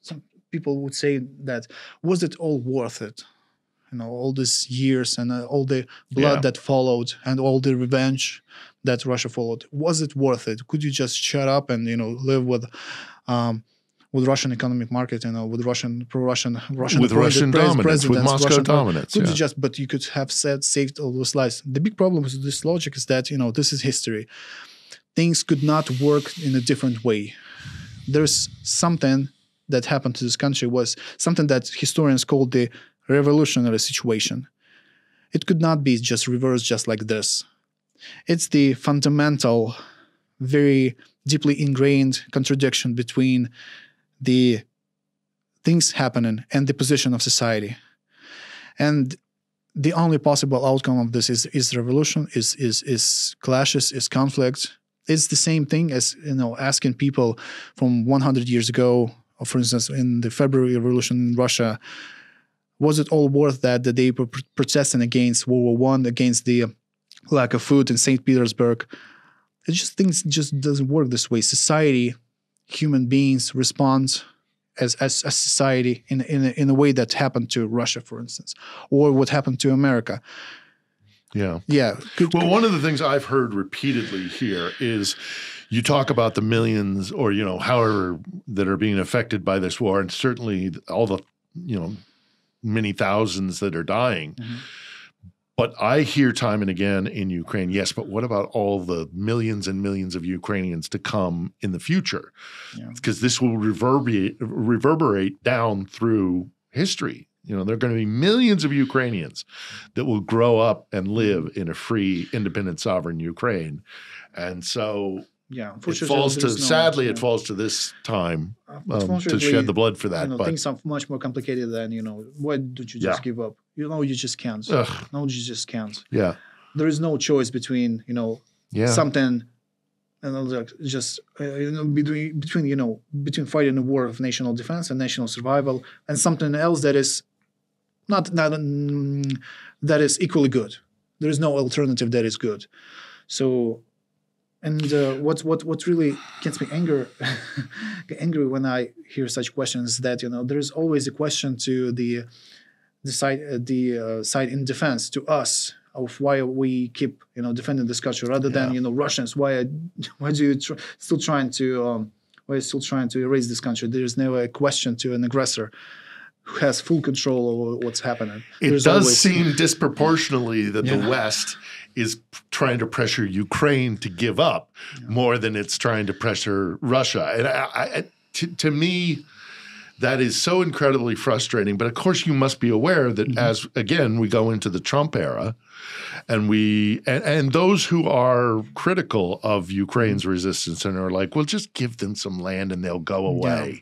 people would say that, was it all worth it? All these years and all the blood that followed and all the revenge that Russia followed. Was it worth it? Could you just shut up and, live with Russian economic market, with Russian with Russian dominance, with Moscow dominance. Could you but you could have saved all those lives. The big problem with this logic is that, this is history. Things could not work in a different way. There's something that happened to this country was something that historians call the revolutionary situation. It could not be just reversed just like this. It's the fundamental, very deeply ingrained contradiction between the things happening and the position of society. And the only possible outcome of this is revolution, is clashes, is conflict. It's the same thing as asking people from 100 years ago, or for instance, in the February Revolution in Russia, was it all worth that they were protesting against World War I, against the lack of food in St. Petersburg? Things just doesn't work this way. Society, human beings respond as society in a way that happened to Russia, for instance, or what happened to America. Yeah. Yeah. Well, one of the things I've heard repeatedly here is you talk about the millions or, however that are being affected by this war, and certainly all the, many thousands that are dying. Mm-hmm. But I hear time and again in Ukraine, yes, but what about all the millions and millions of Ukrainians to come in the future? Because this will reverberate down through history. There are going to be millions of Ukrainians that will grow up and live in a free, independent, sovereign Ukraine. And so sadly, it falls to this time to shed the blood for that. But things are much more complicated than, why don't you just give up? You just can't. No, you just can't. Yeah. There is no choice between, something just between fighting a war of national defense and national survival and something else that is that is equally good. There is no alternative that is good. So, and what really gets me angry when I hear such questions is that there is always a question to the side in defense to us of why we keep defending this country rather than Russians. Why do you still trying to erase this country? There is never a question to an aggressor who has full control over what's happening. It does seem disproportionately that the West is trying to pressure Ukraine to give up more than it's trying to pressure Russia. And to me, that is so incredibly frustrating. But of course, you must be aware that as, again, we go into the Trump era, and and those who are critical of Ukraine's resistance and are like, well, just give them some land and they'll go away.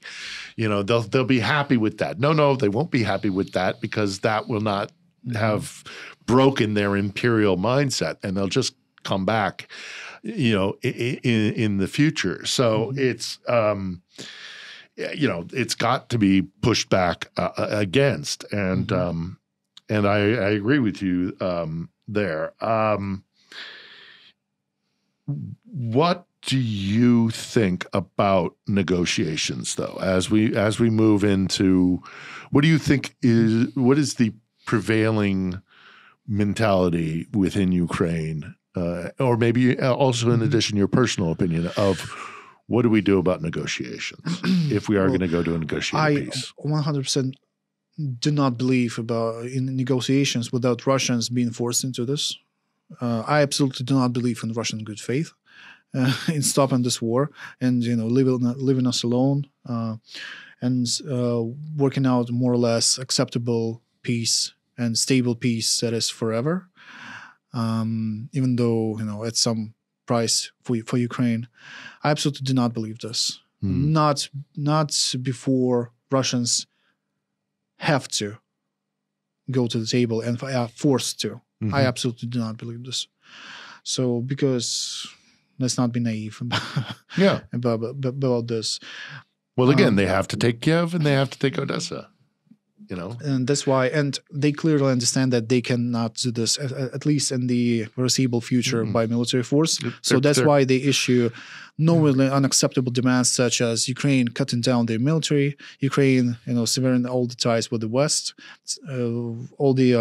They'll be happy with that. No, they won't be happy with that because that will not have broken their imperial mindset, and they'll just come back, in the future. So it's got to be pushed back against. And I agree with you there. What do you think about negotiations, though, as we move into what do you think what is the prevailing mentality within Ukraine, or maybe also in addition, your personal opinion of what do we do about negotiations if we are going to go to a negotiated peace? I 100% do not believe in negotiations without Russians being forced into this. I absolutely do not believe in Russian good faith. In stopping this war and leaving us alone and working out more or less acceptable peace and stable peace that is forever, even though at some price for Ukraine. I absolutely do not believe this. Not before Russians have to go to the table and are forced to. I absolutely do not believe this. So because let's not be naive about this. Well, again, they have to take Kyiv and they have to take Odessa, And that's why, and they clearly understand that they cannot do this, at least in the foreseeable future, by military force. So that's why they issue normally unacceptable demands such as Ukraine cutting down their military, Ukraine, severing all the ties with the West, all the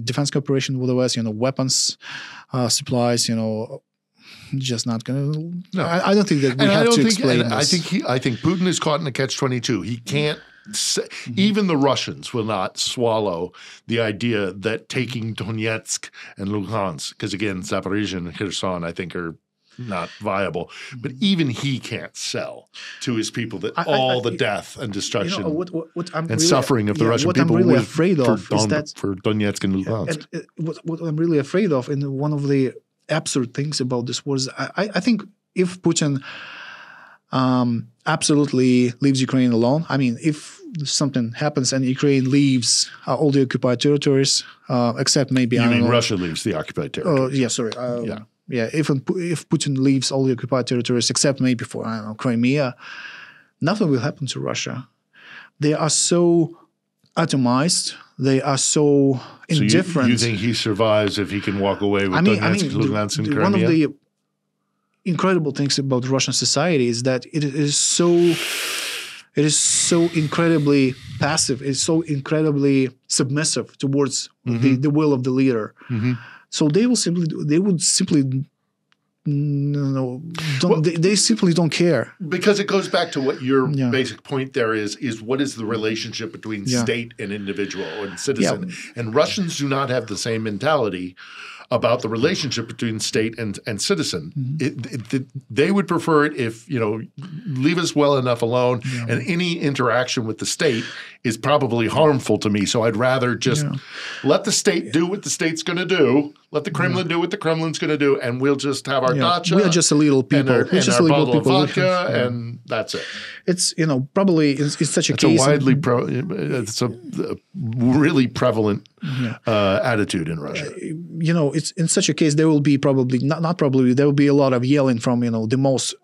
defense cooperation with the West, weapons, supplies, just not going to. No, I don't think that we have to explain this. I think Putin is caught in a catch-22. He can't. Even the Russians will not swallow the idea that taking Donetsk and Luhansk, because again, Zaporizhzhia and Kherson, I think, are not viable. But even he can't sell to his people that all the death and destruction and suffering of the Russian people. What I'm really afraid of is that for Donetsk and Luhansk. And what I'm really afraid of, and one of the absurd things about this was, I think if Putin absolutely leaves Ukraine alone, I mean, if something happens and Ukraine leaves all the occupied territories, except maybe Russia leaves the occupied territories? If Putin leaves all the occupied territories except maybe for Crimea, nothing will happen to Russia. They are so atomized. They are so indifferent. So you think he survives if he can walk away with Donetsk, Luhansk, and Crimea? One of the incredible things about Russian society is that it is so incredibly passive. It's so incredibly submissive towards the will of the leader. So they would simply they simply don't care. Because it goes back to what your basic point there is what is the relationship between state and individual and citizen. And Russians do not have the same mentality about the relationship between state and citizen. They would prefer it if, leave us well enough alone, and any interaction with the state is probably harmful to me. So I'd rather just let the state do what the state's going to do, let the Kremlin do what the Kremlin's going to do, and we'll just have our dacha. We are just a little people. And our bottle of vodka, and that's it. It's, probably it's such a case. It's a really prevalent attitude in Russia. It's in such a case, there will be probably, not probably, there will be a lot of yelling from, the most,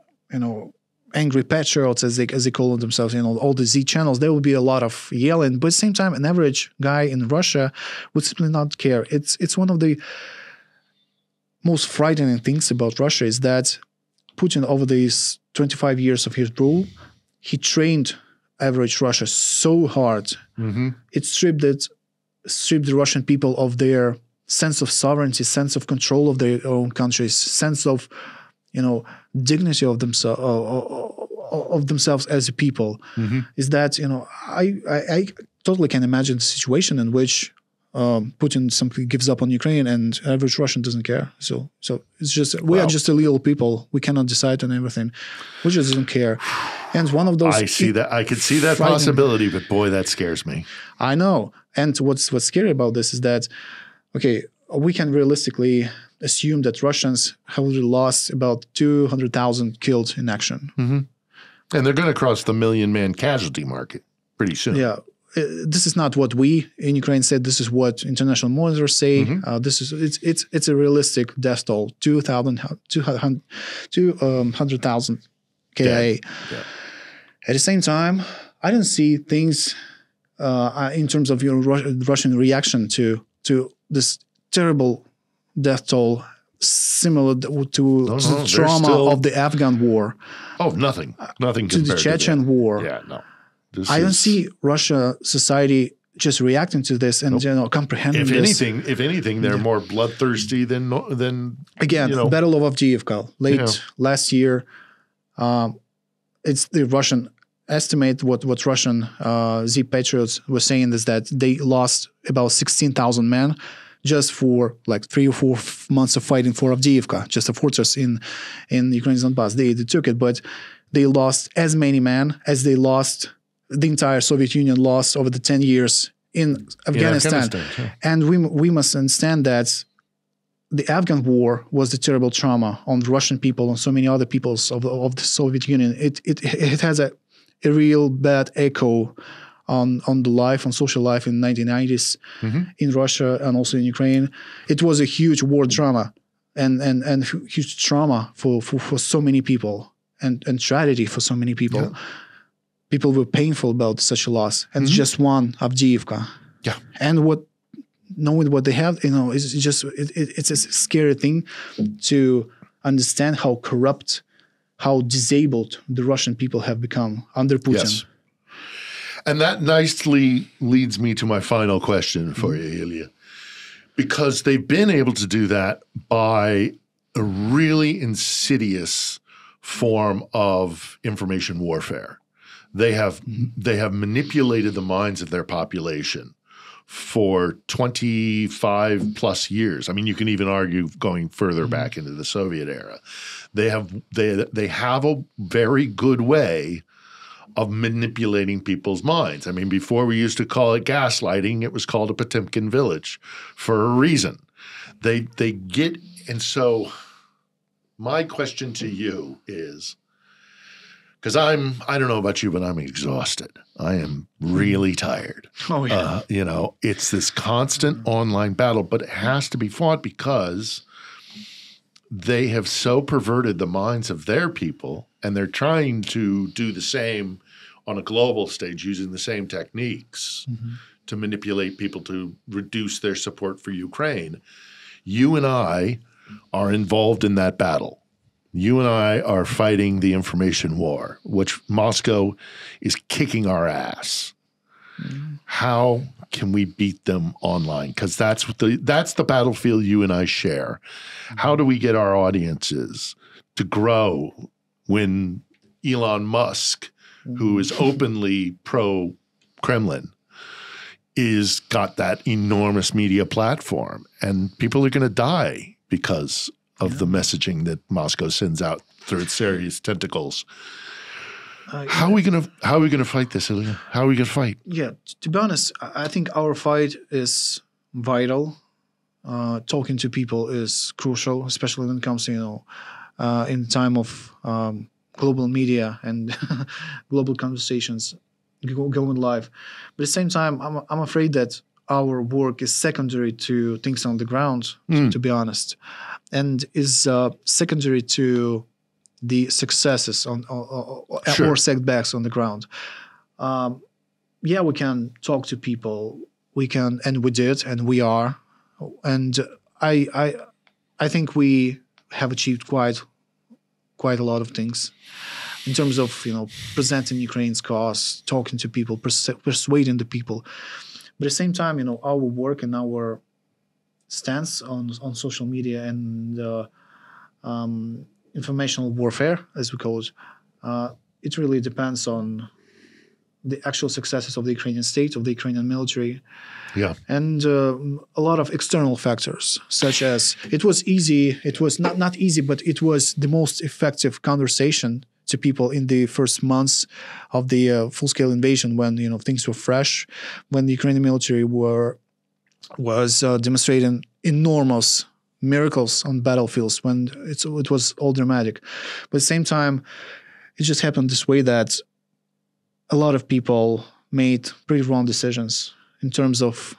angry patriots, as they call themselves, all the Z channels. There will be a lot of yelling, but at the same time, an average guy in Russia would simply not care. It's one of the most frightening things about Russia is that Putin, over these 25 years of his rule, he trained average Russia so hard. It stripped the Russian people of their sense of sovereignty, sense of control of their own countries, sense of, dignity of themselves as a people. Is that, I totally can imagine the situation in which Putin simply gives up on Ukraine and average Russian doesn't care. So it's just, we are just a little people. We cannot decide on everything. We just don't care. And one of those. I could see that possibility, but boy, that scares me. I know. And what's scary about this is that, okay, we can realistically assume that Russians have already lost about 200,000 killed in action. And they're going to cross the 1 million-man casualty market pretty soon. Yeah. This is not what we in Ukraine said. This is what international monitors say. It's a realistic death toll, 200,000 KIA. At the same time, I don't see things in terms of Russian reaction to this terrible death toll similar to the trauma of the Afghan war. Oh, nothing to the Chechen war. Yeah, no. I don't see Russia society just reacting to this and comprehending this. If anything, they're more bloodthirsty than again. Battle of Avdiivka late last year. It's the Russian estimate. What Russian Z Patriots were saying is that they lost about 16,000 men just for like 3 or 4 months of fighting for Avdiivka, just a fortress in Ukraine's Donbass. They took it, but they lost as many men as they lost. The entire Soviet Union lost over the 10 years in Afghanistan. And we must understand that the Afghan war was the terrible trauma on the Russian people and so many other peoples of the Soviet Union. It has a real bad echo on the life, on social life in the 1990s in Russia and also in Ukraine. It was a huge war drama and huge trauma for so many people and tragedy for so many people. Yeah. People were painful about such a loss, and just one Avdiivka. Yeah, and knowing what they have, it's just it's a scary thing to understand how corrupt, how disabled the Russian people have become under Putin. Yes. And that nicely leads me to my final question for you, Ilya, because they've been able to do that by a really insidious form of information warfare. They have manipulated the minds of their population for 25 plus years. I mean, you can even argue going further back into the Soviet era. They have a very good way of manipulating people's minds. I mean, before we used to call it gaslighting, it was called a Potemkin village for a reason. They get, and so my question to you is, because I don't know about you, but I'm exhausted. I am really tired. Oh, yeah. It's this constant online battle, but it has to be fought because they have so perverted the minds of their people, and they're trying to do the same on a global stage using the same techniques to manipulate people to reduce their support for Ukraine. You and I are involved in that battle. You and I are fighting the information war, which Moscow is kicking our ass. How can we beat them online? Because that's the battlefield you and I share. How do we get our audiences to grow when Elon Musk, who is openly pro-Kremlin, is got that enormous media platform, and people are going to die because of the messaging that Moscow sends out through its serious tentacles. How are we gonna fight this, Ilya? How are we gonna fight? Yeah, to be honest, I think our fight is vital. Talking to people is crucial, especially when it comes to in time of global media and global conversations going live. But at the same time, I'm afraid that our work is secondary to things on the ground, to be honest, and is secondary to the successes or setbacks on the ground. We can talk to people. We can, and we did, and we are, and I think we have achieved quite a lot of things in terms of presenting Ukraine's cause, talking to people, persuading the people. But at the same time, our work and our stance on social media and informational warfare, as we call it, it really depends on the actual successes of the Ukrainian state, of the Ukrainian military, and a lot of external factors, such as it was not easy, but it was the most effective conversation to people in the first months of the full-scale invasion, when things were fresh, when the Ukrainian military was demonstrating enormous miracles on battlefields, when it was all dramatic. But at the same time, it just happened this way that a lot of people made pretty wrong decisions in terms of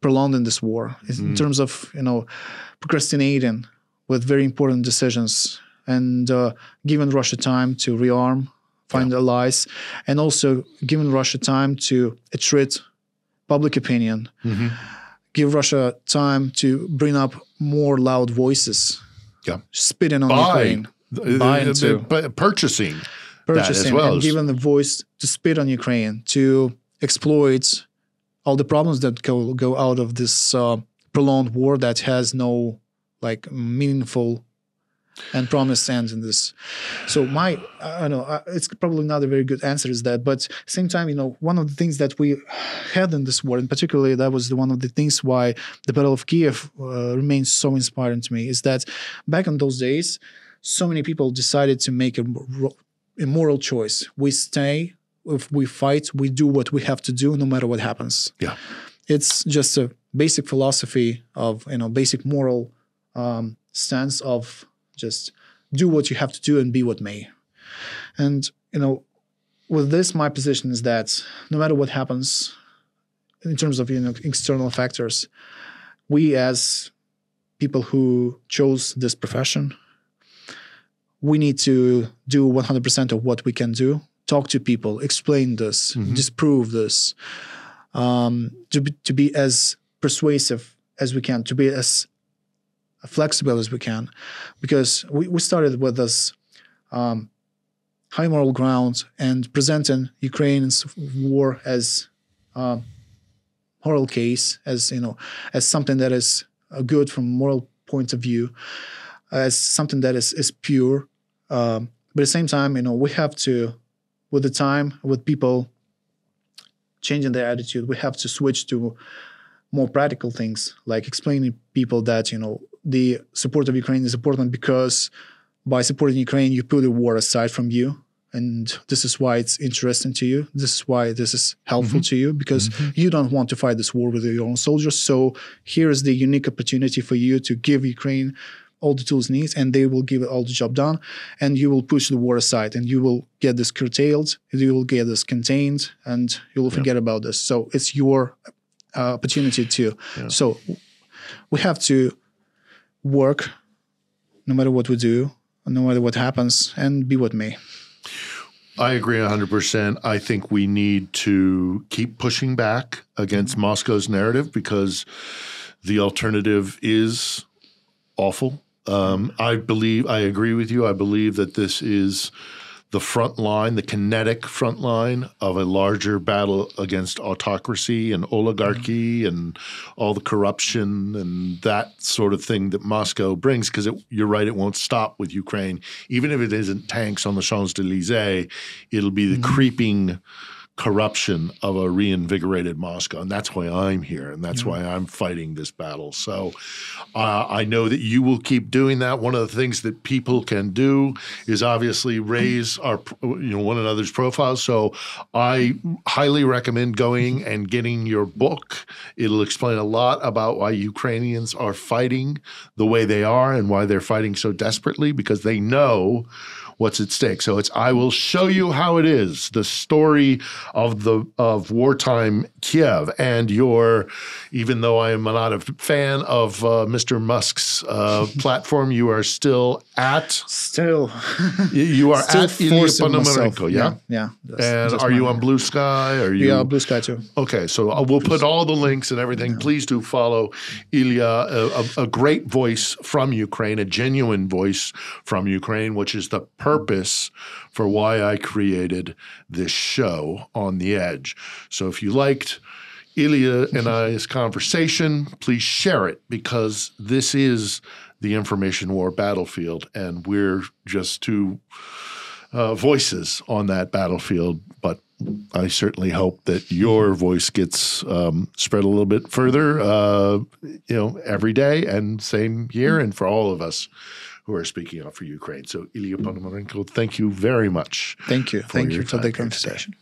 prolonging this war, in terms of procrastinating with very important decisions, and giving Russia time to rearm find allies, and also giving Russia time to treat public opinion, give Russia time to bring up more loud voices, spitting on Ukraine, purchasing that as well, and giving the voice to spit on Ukraine, to exploit all the problems that go out of this prolonged war that has no meaningful and promised ends in this. So I know it's probably not a very good answer is that, but same time, one of the things that we had in this war, and particularly that was one of the things why the Battle of Kyiv remains so inspiring to me, is that back in those days, so many people decided to make a moral choice. We stay, if we fight, we do what we have to do no matter what happens. Yeah. It's just a basic philosophy of, basic moral stance of just do what you have to do and be what may. And, with this, my position is that no matter what happens in terms of, external factors, we as people who chose this profession, we need to do 100% of what we can do, talk to people, explain this, disprove this, to be as persuasive as we can, to be as flexible as we can, because we started with this high moral ground and presenting Ukraine's war as a moral case, as as something that is good from a moral point of view, as something that is pure. But at the same time, we have to, with the time, with people changing their attitude, we have to switch to more practical things, like explaining people that, the support of Ukraine is important because by supporting Ukraine, you put the war aside from you. And this is why it's interesting to you. This is why this is helpful to you, because you don't want to fight this war with your own soldiers. So here is the unique opportunity for you to give Ukraine all the tools it needs, and they will give it all the job done. And you will push the war aside, and you will get this curtailed, you will get this contained, and you will forget about this. So it's your opportunity too. Yeah. So we have to work no matter what we do, no matter what happens, and be what may. I agree 100%. I think we need to keep pushing back against Moscow's narrative because the alternative is awful. I agree with you. I believe that this is the front line, the kinetic front line of a larger battle against autocracy and oligarchy and all the corruption and that sort of thing that Moscow brings. Because you're right, it won't stop with Ukraine. Even if it isn't tanks on the Champs-Élysées, it'll be the creeping corruption of a reinvigorated Moscow. And that's why I'm here, and that's why I'm fighting this battle. So I know that you will keep doing that. One of the things that people can do is obviously raise our, one another's profiles. So I highly recommend going and getting your book. It'll explain a lot about why Ukrainians are fighting the way they are and why they're fighting so desperately, because they know what's at stake. So it's I Will Show You How It Is, the story of wartime Kiev. And even though I am not a fan of Mr. Musk's platform, you are still at you are still at Illia Ponomarenko, yeah? Yeah. And are you on Blue Sky? Yeah, Blue Sky too. Okay, so we'll put all the links and everything. Yeah. Please do follow Illia, a great voice from Ukraine, a genuine voice from Ukraine, which is the purpose for why I created this show On the Edge. So if you liked Illia and I's conversation, please share it, because this is the information war battlefield, and we're just two voices on that battlefield. But I certainly hope that your voice gets spread a little bit further, every day, and same here, and for all of us who are speaking out for Ukraine. So Illia Ponomarenko, thank you very much. Thank you. Thank you for the conversation.